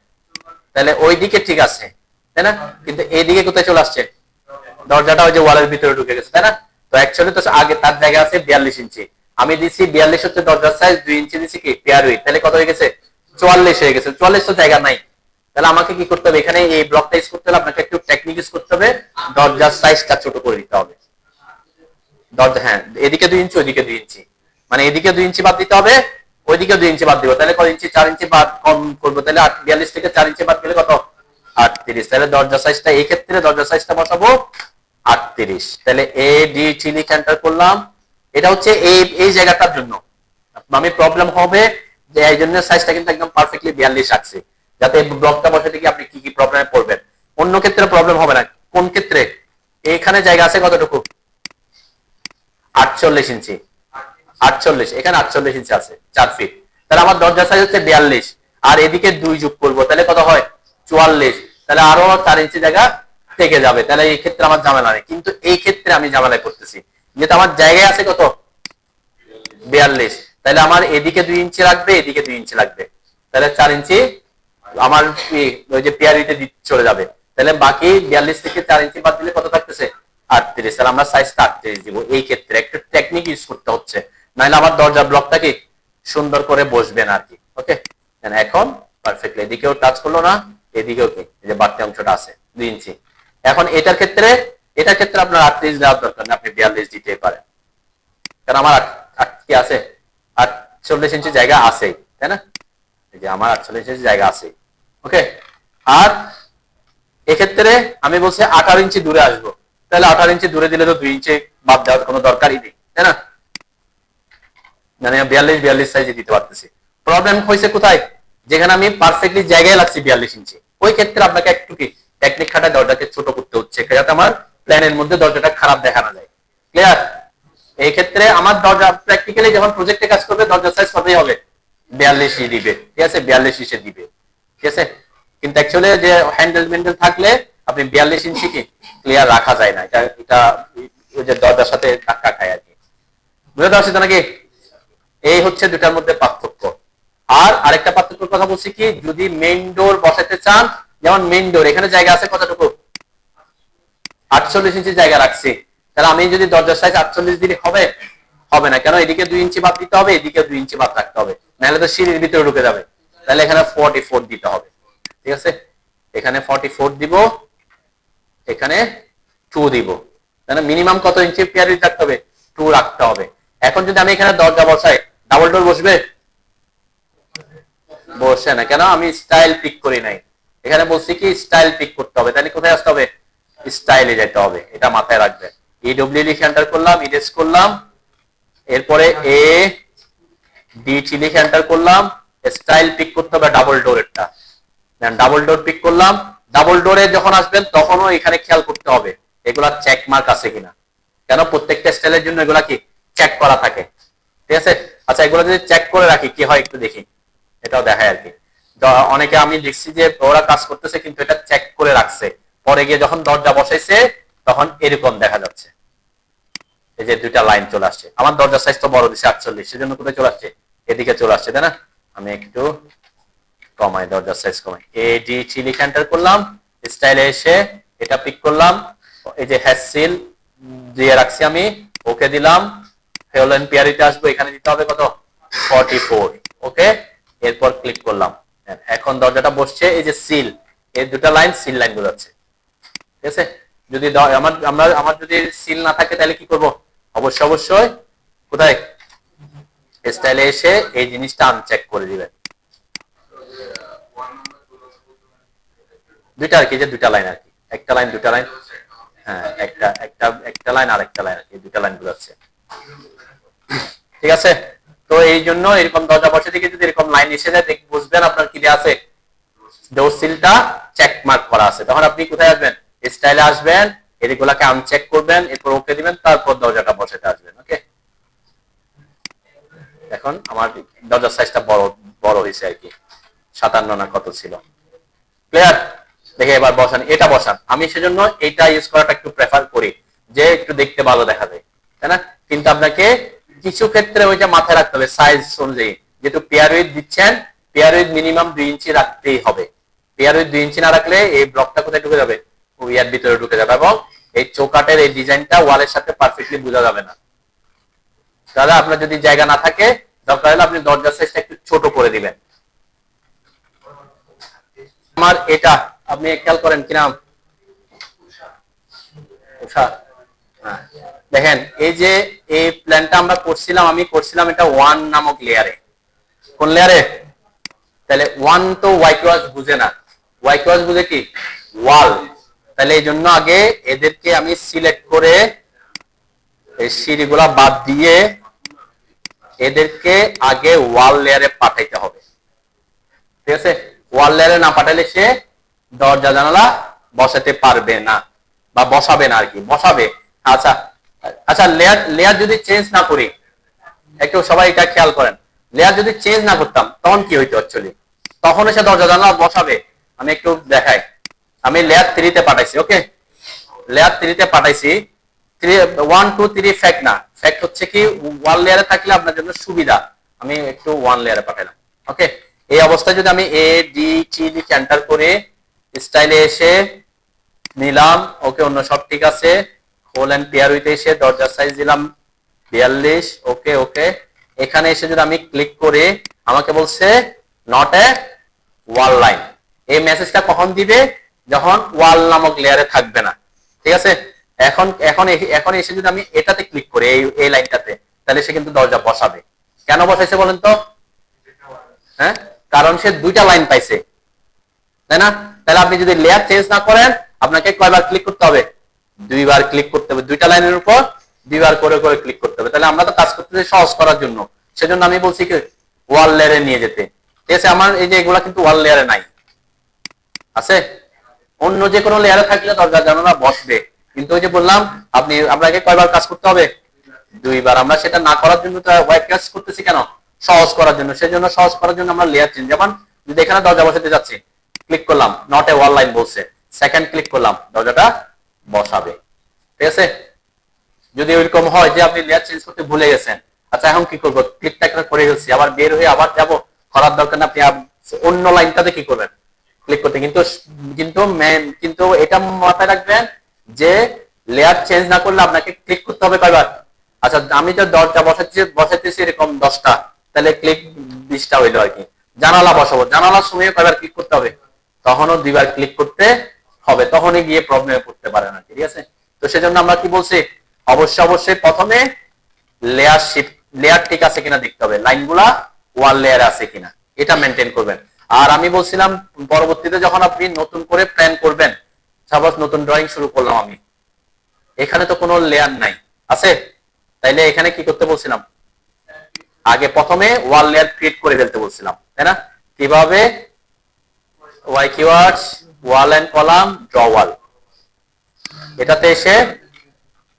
Speaker 1: তাহলে ওই দিকে ঠিক আছে, তাই না? কিন্তু এইদিকে কোথায় চলে আসছে? দরজাটা ওই যে ওয়ালের ভিতরে ঢুকে গেছে, তাই না? তো অ্যাকচুয়ালি তো আগে তার জায়গা আছে 42 ইঞ্চি, আমি দিছি 42 হচ্ছে দরজার সাইজ, 2 ইঞ্চি দিছি কি পেয়ার উইথ, তাহলে কত হয়ে গেছে? 44 হয়ে গেছে। 44 তো জায়গা নাই, তাহলে আমাকে কি করতে হবে? এখানে এই ব্লকটা ইউজ করতে হলে আপনাকে একটু টেকনিক ইউজ করতে হবে, দরজার সাইজটা ছোট করে দিতে হবে। দরজা, হ্যাঁ, এদিকে 2 ইঞ্চি, ওইদিকে 2 ইঞ্চি, মানে এদিকে 2 ইঞ্চি বাদ দিতে হবে, ওইদিকে 2 ইঞ্চি বাদ দিব। তাহলে কত ইঞ্চি? 4 ইঞ্চি বাদ কম করবো। তাহলে 42 থেকে 4 ইঞ্চি বাদ গেলে কত? 38। তাহলে দরজা সাইজটা, এই ক্ষেত্রে দরজা সাইজটা বসাবো 38। তাহলে এ ডি টি লিখে এন্টার করলাম। এটা হচ্ছে এই জায়গাটার জন্য আমি প্রবলেম হবে, যে এই জন্য সাইজটা কিন্তু একদম পারফেক্টলি 42 রাখছি, যাতে ব্লকটা বসাতে গিয়ে আপনি কি কি প্রবলেমে পড়বেন। অন্য ক্ষেত্রে প্রবলেম হবে না। কোন ক্ষেত্রে? এখানে জায়গা আছে কতটুকু? 48 ইঞ্চি। 48, এখানে 48 ইঞ্চি আছে, 4 ফিট। তাহলে আমার দরজা সাইজ হচ্ছে 42, আর এদিকে 2 যোগ করবো, তাহলে কত হয়? 44। তাহলে আরো 4 ইঞ্চি জায়গা থেকে যাবে। তাহলে এই ক্ষেত্রে আমার ঝামেলা নেই। কিন্তু এই ক্ষেত্রে আমি ঝামেলায় পড়তেছি, যেহেতু আমার জায়গায় আছে কত? 42। তাহলে আমার এদিকে 2 ইঞ্চি লাগবে, এদিকে 2 ইঞ্চি লাগবে, তাহলে 4 ইঞ্চি আমার ওই যে পেয়ারিতে চলে যাবে। তাহলে বাকি 42 থেকে 4 ইঞ্চি বাদ দিলে কত থাকতেছে? 38। তাহলে আমরা সাইজটা 38 দিব। এই ক্ষেত্রে একটু টেকনিক ইউজ করতে হচ্ছে, নাহলে আমার দরজা ব্লকটা কি সুন্দর করে বসবে না আর কি। ওকে, এখন পারফেক্টলি এদিকেও টাচ করলো না, এদিকেও কি এই যে বাড়তি অংশটা আছে 2 ইঞ্চি। এখন এটার ক্ষেত্রে আপনার 38 দেওয়ার দরকার না, আপনি 42 দিতে পারেন, কারণ আমার কি আছে? 48 ইঞ্চি জায়গা আছে, তাই না? এই যে আমার 48 ইঞ্চি জায়গা আছে। ওকে, আর এক্ষেত্রে আমি বলছি 18 ইঞ্চি দূরে আসবো, তাহলে 18 ইঞ্চি দূরে দিলে তো 2 ইঞ্চি বাদ দেওয়ার কোনো দরকারই নেই, তাই না? মানে 42 সাইজে দিতে পারতেছি। প্রবলেম হয়েছে কোথায়? যেখানে আমি পারফেক্টলি জায়গায় লাগছি 42 ইঞ্চি, ওই ক্ষেত্রে আপনাকে একটু কি টেকনিক খাটায় দরজাকে ছোট করতে হচ্ছে, যাতে আমার প্ল্যানের মধ্যে দরজাটা খারাপ দেখা না যায়। ক্লিয়ার? এই ক্ষেত্রে আমার দরজা প্র্যাকটিক্যালি যখন প্রজেক্টে কাজ করবে, দরজার সাইজ কতই হবে? 42 দিবে, ঠিক আছে? 42 ইঞ্চি দিবে, ঠিক আছে? কিন্তু অ্যাকচুয়ালি যে হ্যান্ডেল থাকলে আপনি 42 ইঞ্চি কি ক্লিয়ার রাখা যায় না, এটা ওই যে দরজার সাথে ধাক্কা খায় আর কি। বুঝতে পারছি তো নাকি? এই হচ্ছে দুটার মধ্যে পার্থক্য। আর আরেকটা পার্থক্য কতটুকুর কথা বলছি কি, যদি মেইন ডোর বসাতে চান, যেমন মেইন ডোর এখানে জায়গা আছে কতটুকু, 48 ইঞ্চি জায়গা রাখছি, তাহলে আমি যদি দরজার সাইজ 48 দিলে হবে, হবে না, কেন এদিকে 2 ইঞ্চি বাদ দিতে হবে, এদিকে 2 ইঞ্চি বাদ রাখতে হবে, নাহলে তো সিঁড়ির ভিতরে ঢুকে যাবে। তাহলে এখানে 44 দিতে হবে, ঠিক আছে, এখানে 44 দিব, এখানে 2 দিব, তাহলে মিনিমাম কত ইঞ্চি পিয়ার রাখতে হবে, 2 রাখতে হবে। এখন যদি আমি এখানে দরজা বসাই, ডাবল ডোর বসবে, বসে না, কেন আমি স্টাইল পিক করি নাই, এখানে বলছি কি স্টাইল পিক করতে হবে, তাহলে কোথায় আসতে হবে, স্টাইলে যেতে হবে, এটা মাথায় রাখবেন। ইডব্লিউ লিখে এন্টার করলাম, ইরেজ করলাম, এরপরে এ ডিটি লিখে এন্টার করলাম, স্টাইল পিক করতে হবে ডাবল ডোরেরটা, ডাবল ডোর পিক করলাম। ডাবল ডোরে যখন আসবেন তখনও এখানে খেয়াল করতে হবে এগুলা চেক মার্ক আছে কিনা, কেন প্রত্যেকটা স্টাইলের জন্য এগুলা কি চেক করা থাকে, ঠিক আছে। আচ্ছা, এগুলো যদি চেক করে রাখি কি হয় একটু দেখি, এটাও দেখায় আর কি। অনেকে আমি দেখছি যে ওরা কাজ করতেছে কিন্তু এটা চেক করে রাখছে, পরে গিয়ে যখন দরজা বসাইছে তখন এরকম দেখা যাচ্ছে, এই যে 2টা লাইন চলে আসছে। আমার দরজার সাইজ তো বড় দিছে 48, সেজন্য কোথায় চলে আসছে, এদিকে চলে আসছে, তাই না। আমি একটু কমাই, দরজার সাইজ কমাই, এডিটি লিখে এন্টার করলাম, স্টাইলে এসে এটা পিক করলাম, এই যে হ্যাসিল দিয়ে রাখছি আমি, ওকে দিলাম, হেওলেন পিয়ারিতে আসবো, এখানে দিতে হবে কত 44, ওকে, এরপর ক্লিক করলাম। এখন দরজাটা বসছে, এই যে সিল, এই 2টা লাইন সিল লাইন বোঝাচ্ছে, ঠিক আছে। যদি আমার যদি সিল না থাকে তাহলে কি করব, অবশ্যই কোথায় স্টাইলে এসে এই জিনিসটা আনচেক করে দিবেন, 2টা আর কি, যে 2টা লাইন আর কি, একটা লাইন 2টা লাইন, হ্যাঁ একটা লাইন আর একটা লাইন আর কি, 2টা লাইন বোঝাচ্ছে, ঠিক আছে। তো এই জন্য এরকম দরজা বসে থেকে যদি এরকম লাইন এসে যায় বুঝবেন আপনার কি আছে, ডোর সিলটা চেক মার্ক করা আছে, তখন আপনি কোথায় আসবেন, স্টাইলে আসবেন, এগুলাকে আনচেক করবেন, এরপর ওকে দিবেন, তারপর দরজাটা বসাতে আসবেন, ওকে। এখন আমার দরজার সাইজটা বড় হয়েছে আর কি, 57 না কত ছিল, ক্লিয়ার। দেখে এবার বসান, এটা বসান, আমি সেজন্য এটা ইউজ করাটা একটু প্রেফার করি, যে একটু দেখতে ভালো দেখা যায়, তাই না। কিন্তু আপনাকে কিছু ক্ষেত্রে ওইটা মাথায় রাখতে হবে সাইজ অনুযায়ী, যেহেতু পেয়ার উইথ দিচ্ছেন, পেয়ার উইথ মিনিমাম 2 ইঞ্চি রাখতেই হবে, পেয়ার উইথ 2 ইঞ্চি না রাখলে এই ব্লকটা কোথায় ঢুকে যাবে, ইয়ার ভিতরে ঢুকে যাবে, এবং এই চৌকাটের এই ডিজাইনটা ওয়ালের সাথে পারফেক্টলি বোঝা যাবে না। দাদা আপনার যদি জায়গা না থাকে, দরকার হলে আপনি দরজার সাইজটা একটু ছোট করে দিবেন। আমার এটা আপনি খেয়াল করেন কি নাম, উষা, দেখেন এই যে এই প্ল্যানটা আমরা করছিলাম, আমি করছিলাম এটা 1 নামক লেয়ারে, কোন লেয়ারে, তাহলে 1 তো হোয়াইট ওয়াশ বুঝে না, হোয়াইট ওয়াশ বুঝে কি ওয়াল, তাহলে এই জন্য আগে এদেরকে আমি সিলেক্ট করে এই সিঁড়িগুলা বাদ দিয়ে এদেরকে আগে ওয়াল লেয়ারে পাঠাইতে হবে, ঠিক আছে। ওয়াল লেয়ারে না পাঠালে সে দরজা জানালা বসাতে পারবে না, বা বসাবে না আর কি, বসাবে। আচ্ছা আচ্ছা, লেয়ার যদি চেঞ্জ না করি, একটু সবাই এটা খেয়াল করেন, লেয়ার যদি চেঞ্জ না করতাম তখন কি হইতো, অ্যাকচুয়ালি তখন এসে দরজা জানালা বসাবে। আমি একটু দেখাই, আমি লেয়ার 3 তে পাঠাইছি, ওকে, লেয়ার 3 তে পাঠাইছি, 1 2 3 ফ্যাক্ট না, ফ্যাক্ট হচ্ছে কি ওয়াল লেয়ারে থাকলে আপনার জন্য সুবিধা, আমি একটু 1 লেয়ারে পাঠাইলাম, ওকে। এই অবস্থায় যদি আমি এ ডি টি লিখে এন্টার করে স্টাইলে এসে নিলাম, ওকে, অন্য সব ঠিক আছে, হোল এন্ড পেয়ার উইথ এসে দরজার সাইজ দিলাম 42, ওকে ওকে। এখানে এসে যদি আমি ক্লিক করে, আমাকে বলছে নট এ ওয়াল লাইন, এই মেসেজটা কখন দিবে, যখন ওয়াল নামক লেয়ারে থাকবে না, ঠিক আছে। এখন এখন এখন এসে যদি আমি এটাতে ক্লিক করি, এই লাইনটাতে, তাহলে সে কিন্তু দরজা বসাবে। কেন বসাইছে বলেন তো, হ্যাঁ, কারণ সে 2টা লাইন পাইছে, তাই না। তাহলে আপনি যদি লেয়ার চেঞ্জ না করেন, আপনাকে কয়বার ক্লিক করতে হবে, 2 বার ক্লিক করতে হবে, 2টা লাইনের উপর 2 বার করে করে ক্লিক করতে হবে। তাহলে আমরা তো কাজ করতেছি সহজ করার জন্য, সেজন্য আমি বলছি কি ওয়াল লেয়ারে নিয়ে যেতে, ঠিক আছে। আমার এই যে এগুলা কিন্তু ওয়াল লেয়ারে নাই, আছে অন্য যে কোনো লেয়ারে থাকলে দরজা জানালা বসবে, কিন্তু ওই যে বললাম আপনাকে কয়বার কাজ করতে হবে, 2 বার। আমরা সেটা না করার জন্য তো হোয়াইট কাজ করতেছি, কেন, সহজ করার জন্য, সেজন্য সহজ করার জন্য আমরা লেয়ার চেঞ্জ, যেমন যদি এখানে দরজা বসাতে যাচ্ছি, ক্লিক করলাম, নট এ ওয়াল লাইন বলছে, সেকেন্ড ক্লিক করলাম, দরজাটা বসাবে, ঠিক আছে। যদি ওইরকম হয় যে আপনি লেয়ার চেঞ্জ করতে ভুলে গেছেন, আচ্ছা এখন কি করবো, ক্লিকটা করে ফেলছি, আবার বের হয়ে আবার যাবো, করার দরকার না, আপনি অন্য লাইনটাতে কি করবেন, ক্লিক করতে। কিন্তু কিন্তু কিন্তু এটা মাথায় রাখবেন যে লেয়ার চেঞ্জ না করলে আপনাকে ক্লিক করতে হবে কয়বার। আচ্ছা আমি তো দরজা বসাইতেছি এরকম 10টা, তাহলে ক্লিক 20টা হইলো আর কি। জানালা বসাবো, জানালার সময় কয়বার ক্লিক করতে হবে, তখনও 2বার ক্লিক করতে হবে, তখনই গিয়ে প্রবলেমে পড়তে পারে না, ঠিক আছে। তো সেজন্য আমরা কি বলছি, অবশ্যই প্রথমে লেয়ার ঠিক আছে কিনা দেখতে হবে, লাইনগুলা ওয়াল লেয়ার আছে কিনা, এটা মেনটেন করবেন। আর আমি বলছিলাম পরবর্তীতে যখন আপনি নতুন করে প্ল্যান করবেন, সাপোজ নতুন ড্রয়িং শুরু করলাম আমি, এখানে তো কোনো লেয়ার নাই, আছে? তাইলে এখানে কি করতে বলছিলাম, আগে প্রথমে ওয়াল লেয়ার ক্রিয়েট করে ফেলতে বলছিলাম, তাই না? কিভাবে, Y keywords wall and column draw wall, এটাতে এসে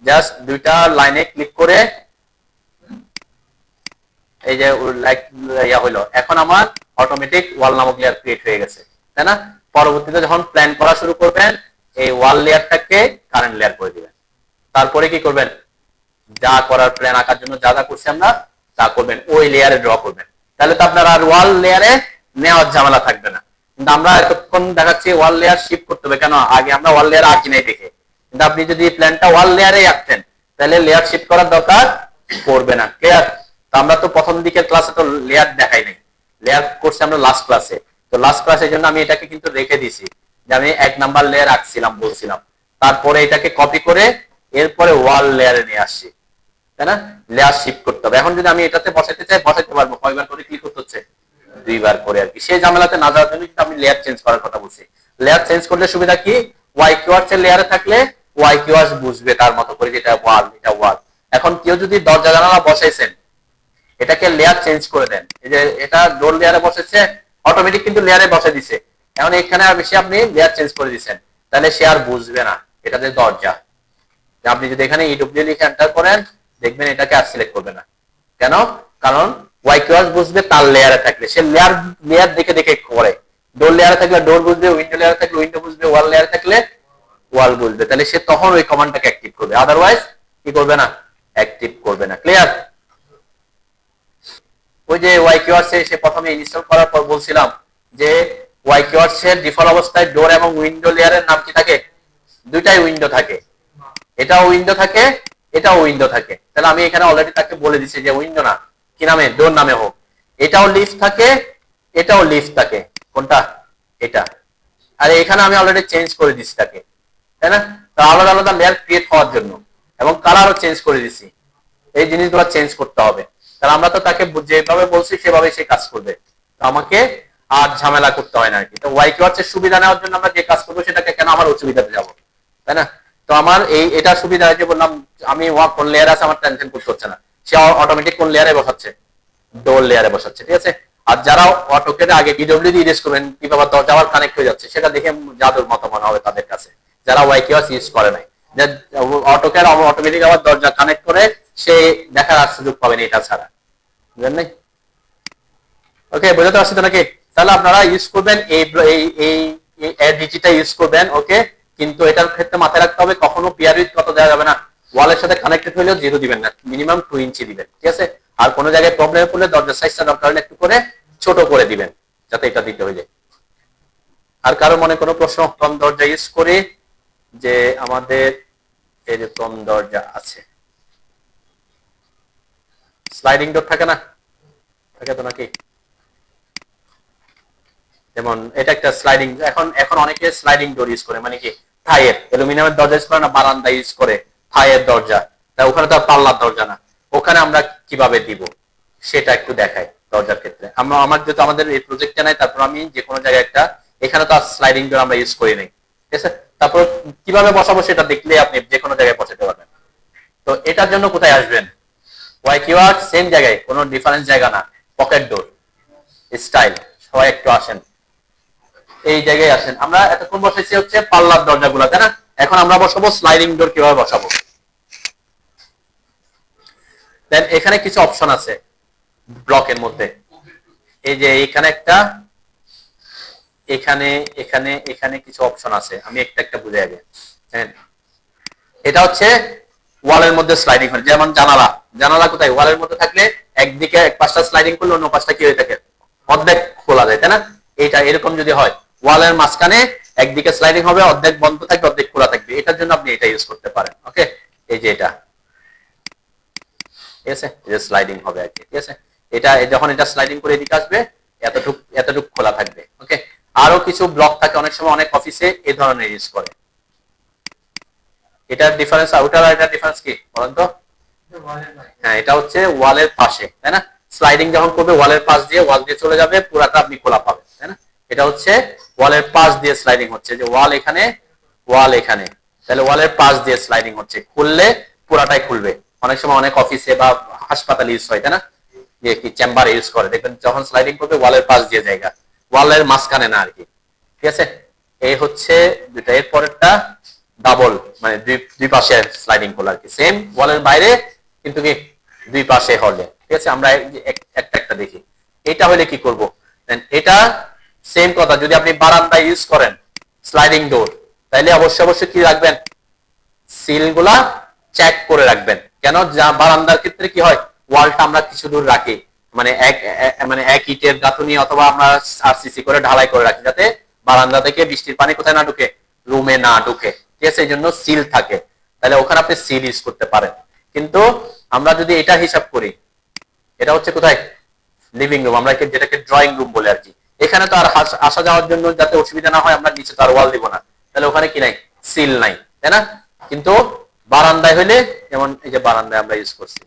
Speaker 1: জাস্ট 2টা লাইনে ক্লিক করে এই যে হইলো, এখন আমার অটোমেটিক ওয়াল নামক লেয়ার ক্রিয়েট হয়ে গেছে, তাই না? পরবর্তীতে যখন প্ল্যান করা শুরু করবেন, এই ওয়াল লেয়ারটাকে কারেন্ট লেয়ার করে দিবেন। তারপরে কি করবেন, যা করার প্ল্যান আঁকার জন্য যা যা করছি আমরা তা করবেন, ওই লেয়ারে ড্র করবেন। তাহলে তো আপনার আর ওয়াল লেয়ারে নেওয়ার ঝামেলা থাকবে না। কিন্তু আমরা এতক্ষণ দেখাচ্ছি ওয়াল লেয়ার শিফট করতে হবে, কেন? আগে আমরা ওয়াল লেয়ার আঁকি নাই দেখে। কিন্তু আপনি যদি প্ল্যানটা ওয়াল লেয়ারে আঁকতেন, তাহলে লেয়ার শিফট করার দরকার পড়বে না। ক্লিয়ার? তো আমরা তো প্রথম দিকের ক্লাসে তো লেয়ার দেখাই নাই, লেয়ার করছি আমরা লাস্ট ক্লাসে। তো লাস্ট ক্লাসের জন্য আমি এটাকে কিন্তু রেখে দিছি, যে আমি 1 নাম্বার লেয়ার আঁকছিলাম বলছিলাম, তারপরে এটাকে কপি করে এরপরে ওয়াল লেয়ারে নিয়ে আসছি, তাই না? লেয়ার শিফট করতে হবে। এখন যদি আমি এটাতে বসাইতে চাই, বসাইতে পারবো। কয়বার করে ক্লিক করতে হচ্ছে? 2বার করে আর কি। সেই ঝামেলাতে না যাওয়ার জন্য কিন্তু আমি লেয়ার চেঞ্জ করার কথা বলছি। লেয়ার চেঞ্জ করলে সুবিধা কি, ওয়াই কিওয়ার্ডস এর লেয়ারে থাকলে ওয়াই কিওয়ার্ডস বুঝবে তার মতো করে, যেটা ওয়াল, এটা ওয়াল। এখন কেউ যদি দরজা জানালা বসাইছেন, এটাকে লেয়ার চেঞ্জ করে দেন, এই যে এটা ডোর লেয়ারে বসেছে, অটোমেটিক কিন্তু লেয়ারে বসে দিছে। এখন এখানে আর বেশি আপনি লেয়ার চেঞ্জ করে দিচ্ছেন, তাহলে সে আর বুঝবে না এটা যে দরজা। আপনি যদি এখানে ইডব্লিউ লিখে এন্টার করেন, দেখবেন এটাকে আর সিলেক্ট করবে না। কেন? কারণ ওয়াই কিওয়ার্ডস বুঝবে তার লেয়ারে থাকলে, সে লেয়ার দেখে দেখে করে। ডোর লেয়ারে থাকলে ডোর বুঝবে, উইন্ডো লেয়ারে থাকলে উইন্ডো বুঝবে, ওয়াল লেয়ারে থাকলে ওয়াল বুঝবে। তাহলে সে তখন ওই কমান্ডটাকে অ্যাক্টিভ করবে, আদারওয়াইজ কি করবে না, অ্যাক্টিভ করবে না। ক্লিয়ার? ওই যে ওয়াই কিওয়ার্ডস সে প্রথমে ইনস্টল করার পর বলছিলাম যে ওয়াই কিওয়ার্ডস এর ডিফল্ট অবস্থায় ডোর এবং উইন্ডো লেয়ারের নাম কি থাকে? 2টাই উইন্ডো থাকে, এটাও উইন্ডো থাকে, এটাও উইন্ডো থাকে। তাহলে আমি এখানে অলরেডি তাকে বলে দিচ্ছি যে উইন্ডো না, কি নামে, ডোর নামে হোক। এটাও লিফট থাকে, এটাও লিফট থাকে। কোনটা? এটা। আর এখানে আমি অলরেডি চেঞ্জ করে দিচ্ছি তাকে, তাই না? তো আলাদা আলাদা লেয়ার ক্রিয়েট হওয়ার জন্য, এবং কালারও চেঞ্জ করে দিচ্ছি। এই জিনিসগুলো চেঞ্জ করতে হবে। তাহলে আমরা তো তাকে যেভাবে বলছি সেভাবে সে কাজ করবে, তো আমাকে আর ঝামেলা করতে হয় না আর কি। তো ওয়াই কিওয়ার্ডস এর সুবিধা নেওয়ার জন্য আমরা যে কাজ করবো, সেটাকে কেন আমার অসুবিধাতে যাবো, তাই না? তো আমার এটা সুবিধা যে বললাম, আমি কোন লেয়ার আছে আমার টেনশন করতে হচ্ছে না, সে অটোমেটিক কোন লেয়ারে বসাচ্ছে, ডোর লেয়ারে বসাচ্ছে, ঠিক আছে। আর যারা অটোকের আগে পিডব্লিউ দিয়ে ইউজ করবেন, কিভাবে দরজা আবার কানেক্ট হয়ে যাচ্ছে, সেটা দেখে জাদুর মতো মনে হবে তাদের কাছে, যারা ওয়াই কিওয়ার্ডস ইউজ করে নাই। যে অটোকের অটোমেটিক আবার দরজা কানেক্ট করে সে দেখার আর সুযোগ পাবেন এটা ছাড়া, বুঝলেন নাই? ওকে, বোঝাতে পারছি তো নাকি? তাহলে আপনারা ইউজ করবেন এই ডিজিটা ইউজ করবেন, ওকে। কিন্তু এটার ক্ষেত্রে মাথায় রাখতে হবে, কখনো পিয়ার উইথ কত দেওয়া যাবে না, ওয়ালের সাথে কানেক্টেড হলেও 0 দিবেন না, মিনিমাম 2 ইঞ্চি দিবেন, ঠিক আছে। আর কোনো জায়গায় প্রবলেমে পড়লে দরজার সাইজটা দরকার হলে একটু করে ছোট করে দিবেন, যাতে এটা দিতে হয়ে যায়। আর কারো মনে কোনো প্রশ্ন? কম দরজা ইউজ করে যে আমাদের এরকম দরজা আছে, স্লাইডিং ডোর থাকে না, থাকে তো নাকি? যেমন এটা একটা স্লাইডিং, এখন অনেকে স্লাইডিং ডোর ইউজ করে, মানে কি থাইয়ের, অ্যালুমিনিয়ামের দরজা ইউজ করে না, বারান্দা ইউজ করে থাইয়ের দরজা। তা ওখানে তো আর পাল্লার দরজা না, ওখানে আমরা কিভাবে দিব সেটা একটু দেখাই। দরজার ক্ষেত্রে আমার যেহেতু আমাদের এই প্রজেক্টটা নাই, তারপর আমি যে কোনো জায়গায় একটা, এখানে তো আর স্লাইডিং ডোর আমরা ইউজ করি নাই, ঠিক আছে। তারপর কিভাবে বসাবো সেটা দেখলে আপনি যে কোনো জায়গায় বসাতে পারবেন। তো এটার জন্য কোথায় আসবেন? ওয়াই কিওয়ার্ড সেম জায়গায়, কোনো ডিফারেন্স জায়গা না। পকেট ডোর, স্টাইল, সবাই একটু আসেন, এই জায়গায় আসেন। আমরা এতক্ষণ বসাইছি হচ্ছে পাল্লার দরজাগুলো, তাই না? এখন আমরা বসাবো স্লাইডিং ডোর, কিভাবে বসাবো। দেন এখানে কিছু অপশন আছে ব্লকের মধ্যে, এই যে এখানে একটা, এখানে এখানে এখানে কিছু অপশন আছে, আমি একটা একটা বুঝে আগে। এটা হচ্ছে ওয়ালের মধ্যে স্লাইডিং হয়, যেমন জানালা, জানালা কোথায়? ওয়ালের মধ্যে থাকলে একদিকে এক পাশটা স্লাইডিং করলে অন্য পাশটা কি হয়ে থাকে, অর্ধেক খোলা যায়, তাই না? এটা এরকম যদি হয়, ওয়ালের মাঝখানে একদিকে স্লাইডিং হবে, অর্ধেক বন্ধ থাকবে অর্ধেক খোলা থাকবে, এটার জন্য আপনি এটা ইউজ করতে পারেন। ওকে, এই যে এটা, ঠিক আছে, এই যে স্লাইডিং হবে আর কি, ঠিক আছে। এটা যখন এটা স্লাইডিং করে এদিকে আসবে, এতটুক খোলা থাকবে। ওকে, আরো কিছু ব্লক থাকে অনেক সময় অনেক অফিসে এই ধরনের ইউজ করে। এটার ডিফারেন্স আউটার আর এটার ডিফারেন্স কি বলেন তো? হ্যাঁ, এটা হচ্ছে ওয়ালের পাশে, তাই না? স্লাইডিং যখন করবে ওয়ালের পাশ দিয়ে, ওয়াল দিয়ে চলে যাবে, পুরাটা আপনি খোলা পাবেন, তাই না? এটা হচ্ছে ওয়ালের পাশ দিয়ে স্লাইডিং হচ্ছে, যে ওয়াল এখানে, ওয়াল এখানে, তাহলে ওয়ালের পাশ দিয়ে স্লাইডিং হচ্ছে, খুললে পুরাটাই খুলবে। অনেক সময় অনেক অফিসে বা হাসপাতালে ইউজ হয়, তাই না? যে কি চেম্বারে ইউজ করে, দেখবেন যখন স্লাইডিং করবে ওয়ালের পাশ দিয়ে জায়গা, ওয়ালের মাঝখানে না আর কি, ঠিক আছে। এই হচ্ছে দুটা। এর পরেরটা ডাবল, মানে দুই পাশে স্লাইডিং করলে আর কি, সেম ওয়ালের বাইরে কিন্তু কি দুই পাশে হলে, ঠিক আছে। আমরা একটা একটা দেখি। এটা হলে কি করব, এটা সেম কথা, যদি আপনি বারান্দায় ইউজ করেন স্লাইডিং ডোর, তাহলে অবশ্যই কি রাখবেন, সিল গুলা চেক করে রাখবেন। কেন, যা বারান্দার ক্ষেত্রে কি হয়, ওয়ালটা আমরা কিছু দূর রাখি, মানে এক ইটের গাঁথুনি অথবা আমরা আরসিসি করে ঢালাই করে রাখি, যাতে বারান্দা থেকে বৃষ্টির পানি কোথায় না ঢুকে, রুমে না ঢুকে, ঠিক আছে। এই জন্য সিল থাকে, তাহলে ওখানে আপনি সিল ইউজ করতে পারেন। কিন্তু আমরা যদি এটা হিসাব করি, এটা হচ্ছে কোথায়, লিভিং রুম, আমরা যেটাকে ড্রয়িং রুম বলে আর কি, এখানে তো আর আসা যাওয়ার জন্য যাতে অসুবিধা না হয়, আমরা নিচে তো আর ওয়াল দিব না, তাহলে ওখানে কি নাই, সিল নাই, তাই না? কিন্তু বারান্দায় হইলে, যেমন এই যে বারান্দায় আমরা ইউজ করছি,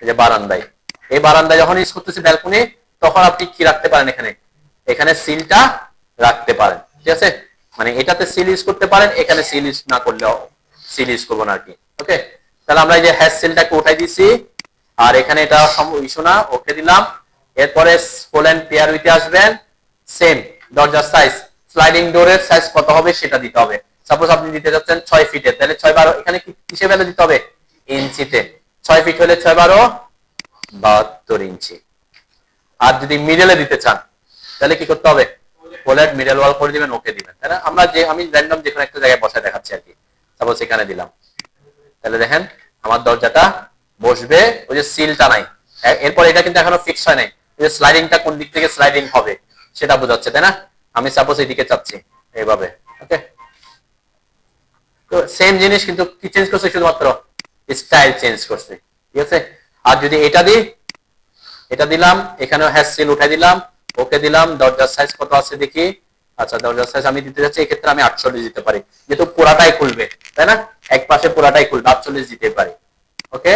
Speaker 1: এই যে বারান্দায়, এই বারান্দায় যখন ইউজ করতেছি ব্যালকনি, তখন আপনি কি রাখতে পারেন, এখানে সিলটা রাখতে পারেন, ঠিক আছে। মানে এটাতে সিল ইউজ করতে পারেন, এখানে সিল ইউজ না করলেও সিল ইউজ করবো না আর কি। ওকে, তাহলে আমরা এই যে হ্যাশ সিলটাকে উঠাই দিছি, আর এখানে এটা ইস্যু না, ওকে দিলাম। এরপরে ফুল এন্ড পেয়ার উইথে আসবেন, সেম দরজার সাইজ, স্লাইডিং ডোরের সাইজ কত হবে সেটা দিতে হবে। সাপোজ আপনি দিতে যাচ্ছেন 6 ফিটে, তাহলে 6 12, এখানে কিসে ভ্যালু দিতে হবে, ইঞ্চিতে। 6 ফিট হলে 6 12 72 ইঞ্চি। আর যদি মিডলে দিতে চান, তাহলে কি করতে হবে, ফোল্ড মিডল ওয়াল করে দিবেন, ওকে দিবেন, তাই না? আমি র্যান্ডম যে কোনো একটা জায়গায় বসায় দেখাচ্ছি আর কি। সাপোজ এখানে দিলাম, তাহলে দেখেন আমার দরজাটা বসবে, ওই যে সিলটা নাই। এরপর এটা কিন্তু এখনো ফিক্স হয় নাই, যে স্লাইডিংটা কোন দিক থেকে স্লাইডিং হবে সেটা বোঝাচ্ছে, তাই না? আমি সাপোজ এইদিকে চাচ্ছি, এইভাবে। ওকে, তো সেম জিনিস, কিন্তু কি চেঞ্জ করছে, শুধুমাত্র স্টাইল চেঞ্জ করছে, ঠিক আছে। আর যদি এটা দিই, এটা দিলাম, এখানেও হ্যাশ সিল উঠাই দিলাম, ওকে দিলাম। দরজার সাইজ কত আছে দেখি। আচ্ছা, দরজার সাইজ আমি দিতে যাচ্ছি, এক্ষেত্রে আমি 48 দিতে পারি, যেহেতু পুরাটাই খুলবে, তাই না? এক পাশে পুরাটাই খুলবে, 48 দিতে পারি। ওকে,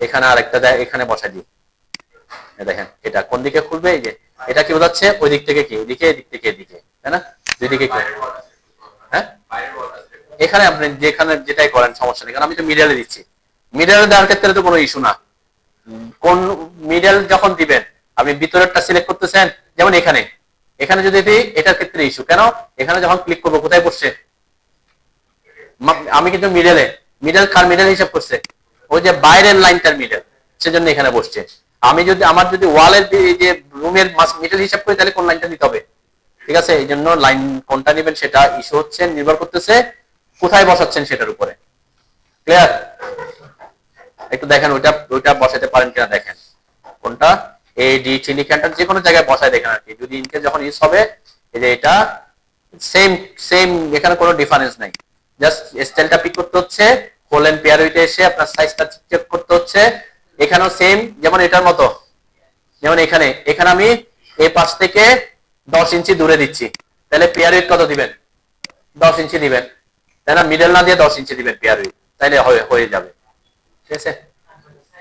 Speaker 1: এখানে আরেকটা দেয়, এখানে বসাই দিই। দেখেন এটা কোন দিকে খুলবে, এই যে এটা কি বোঝাচ্ছে, ওই দিক থেকে কি এদিকে, এদিক থেকে এদিকে, তাই না? দুই দিকে কি, হ্যাঁ, এখানে আপনি যেখানে যেটাই করেন সমস্যা নেই, কারণ আমি তো মিডলে দিচ্ছি। মিডলে দেওয়ার ক্ষেত্রে তো কোনো ইস্যু না। কোন মিডল যখন দিবেন, আপনি ভিতরেরটা সিলেক্ট করতেছেন, যেমন এখানে যদি দিই, এটার ক্ষেত্রে ইস্যু কেন, এখানে যখন ক্লিক করবো কোথায় বসছে, আমি কিন্তু মিডল কার মিডল হিসাব করছে, ওই যে বাইরের লাইনটার মিডল, সেজন্য এখানে বসছে। আমার যদি ওয়ালের যে রুমের মিডল হিসাব করি, তাহলে কোন লাইনটা দিতে হবে, ঠিক আছে। এই জন্য লাইন কোনটা নেবেন সেটা ইস্যু হচ্ছে, নির্ভর করতেছে কোথায় বসাচ্ছেন সেটার উপরে। ক্লিয়ার? একটু দেখেন ওইটা বসাতে পারেন কিনা, দেখেন কোনটা, এডি চিলিক্যান্টার যে কোনো জায়গায় বসায় দেখেন আর কি। যদি ইনকেস যখন ইউজ হবে, এই যে এটা সেম, এখানে কোনো ডিফারেন্স নাই, জাস্ট স্টাইলটা পিক করতে হচ্ছে, হোল এন্ড পেয়ার উইথে এসে আপনার সাইজটা চেক করতে হচ্ছে। এখানেও সেম, যেমন এটার মতো, যেমন এখানে আমি এই পাশ থেকে 10 ইঞ্চি দূরে দিচ্ছি, তাহলে পেয়ার উইথ কত দিবেন, 10 ইঞ্চি দিবেন, তাই না? মিডল না দিয়ে 10 ইঞ্চি দিবেন পেয়ার উইথ, তাইলে হয়ে যাবে, ঠিক আছে।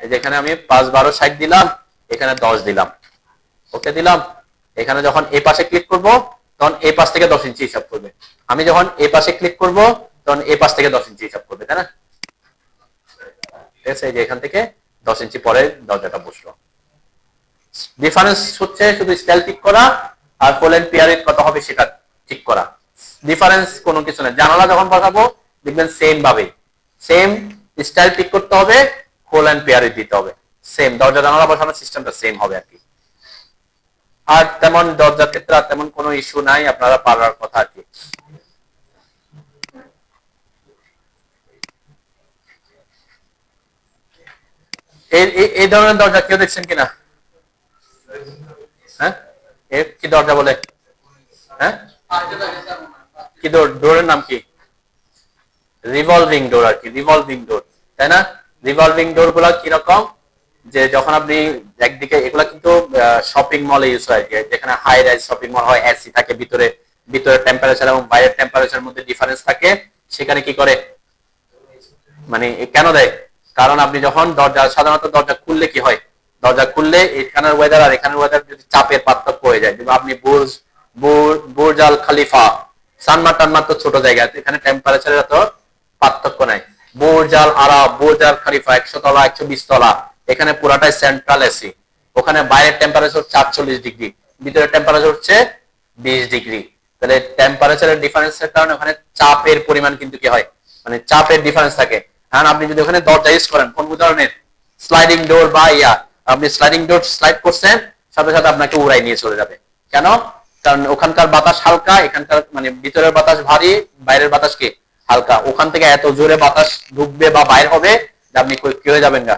Speaker 1: এই যে এখানে আমি 5 12 60 দিলাম, এখানে 10 দিলাম, ওকে দিলাম। এখানে যখন এই পাশে ক্লিক করব, তখন এই পাশ থেকে 10 ইঞ্চি হিসাব করবে। আমি যখন এই পাশে ক্লিক করব, তখন এই পাশ থেকে 10 ইঞ্চি হিসাব করবে, তাই না? ঠিক আছে, এই যে এখান থেকে 10 ইঞ্চি পরে দরজাটা বসলো। ডিফারেন্স হচ্ছে শুধু স্টাইল ঠিক করা আর ফুল এন্ড পেয়ার কত হবে সেটা ঠিক করা। ডিফারেন্স কোনো কিছু না। জানালা যখন বসাবো, দেখবেন সেম ভাবে, সেম স্টাইল ঠিক করতে হবে, ফুল এন্ড পেয়ার দিতে হবে, সেম দরজা জানালা বসানোর সিস্টেমটা সেম হবে আর কি। আর তেমন দরজার ক্ষেত্রে আর তেমন কোনো ইস্যু নাই, আপনারা পারার কথা আর কি। এই ধরনের দরজা কেউ দেখছেন কিনা? হ্যাঁ, কি দরজা বলে, কি ডোরের নাম কি? রিভলভিং ডোর আর কি, রিভলভিং ডোর, তাই না? রিভলভিং ডোর গুলা কিরকম, যে যখন আপনি একদিকে, এগুলা কিন্তু শপিং মলে ইউজ হয়, যেখানে হাই রাইজ শপিং মল হয়, এসি থাকে ভিতরে, ভিতরে টেম্পারেচার এবং বাইরের টেম্পারেচার মধ্যে ডিফারেন্স থাকে, সেখানে কি করে, মানে কেন দেয়? কারণ আপনি যখন দরজা, সাধারণত দরজা খুললে কি হয়, দরজা খুললে এখানের ওয়েদার আর এখানের ওয়েদার যদি চাপের পার্থক্য হয়ে যায়, যেমন আপনি বুর্জ আল খলিফা, সানমার টানমার তো ছোট জায়গা, এখানে টেম্পারেচারের এত পার্থক্য নাই। বুর্জ আল আরব, বুর্জ আল খলিফা 100 তলা 120 তলা, এখানে পুরাটাই সেন্ট্রাল এসি, ওখানে বাইরের টেম্পারেচার 48 ডিগ্রি, ভিতরের টেম্পারেচার হচ্ছে 20 ডিগ্রি। তাহলে টেম্পারেচারের ডিফারেন্সের কারণে ওখানে চাপের পরিমাণ কিন্তু কি হয়, মানে চাপের ডিফারেন্স থাকে। কারণ আপনি যদি ওখানে দরজা ইউজ করেন কোন ধরনের স্লাইডিং ডোর বা আপনি স্লাইডিং ডোর স্লাইড করছেন, সাথে সাথে আপনাকে উড়াই নিয়ে চলে যাবে। কেন? কারণ ওখানকার বাতাস হালকা, এখানকার মানে ভিতরের বাতাস ভারী, বাইরের বাতাস কি হালকা, ওখান থেকে এত জোরে বাতাস ঢুকবে বা বাইর হবে যে আপনি কি হয়ে যাবেন না,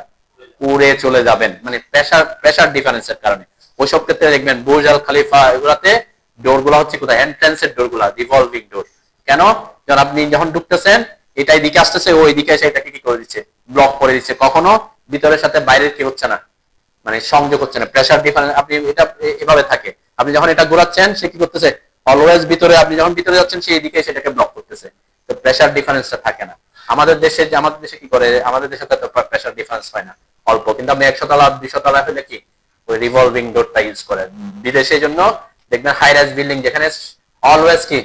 Speaker 1: উড়ে চলে যাবেন, মানে প্রেসার ডিফারেন্সের কারণে। ওইসব ক্ষেত্রে দেখবেন বুর্জ আল খলিফা এগুলাতে ডোর গুলা হচ্ছে কোথায়, এন্ট্রান্সের ডোর গুলা রিভলভিং ডোর। কেন? কারণ আপনি যখন ঢুকতেছেন, এটাই দিকে আসতেছে, ওই দিকে এসে এটাকে কি করে দিচ্ছে, ব্লক করে দিচ্ছে, কখনো ভিতরের সাথে বাইরের কি হচ্ছে না, মানে সংযোগ হচ্ছে না, প্রেসার ডিফারেন্স। আপনি এটা এভাবে থাকে, আপনি যখন এটা ঘোরাচ্ছেন সে কি করতেছে, অলওয়েজ ভিতরে, আপনি যখন ভিতরে যাচ্ছেন সেই দিকে সেটাকে ব্লক করতেছে, তো প্রেসার ডিফারেন্সটা থাকে না। আমাদের দেশে কি করে, আমাদের দেশে তো প্রেসার ডিফারেন্স হয় না, অল্প, কিন্তু আপনি 100 তলা 200 তলা হলে কি ওই রিভলভিং ডোরটা ইউজ করেন। বিদেশে জন্য দেখবেন হাই রাইজ বিল্ডিং যেখানে অলওয়েজ কি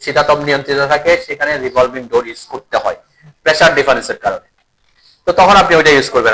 Speaker 1: শীতাতপ নিয়ন্ত্রিত থাকে, সেখানে রিভলভিং ডোর ইউজ করতে হয় প্রেসার ডিফারেন্সের কারণে। তো তখন আপনি ওইটা ইউজ করবেন।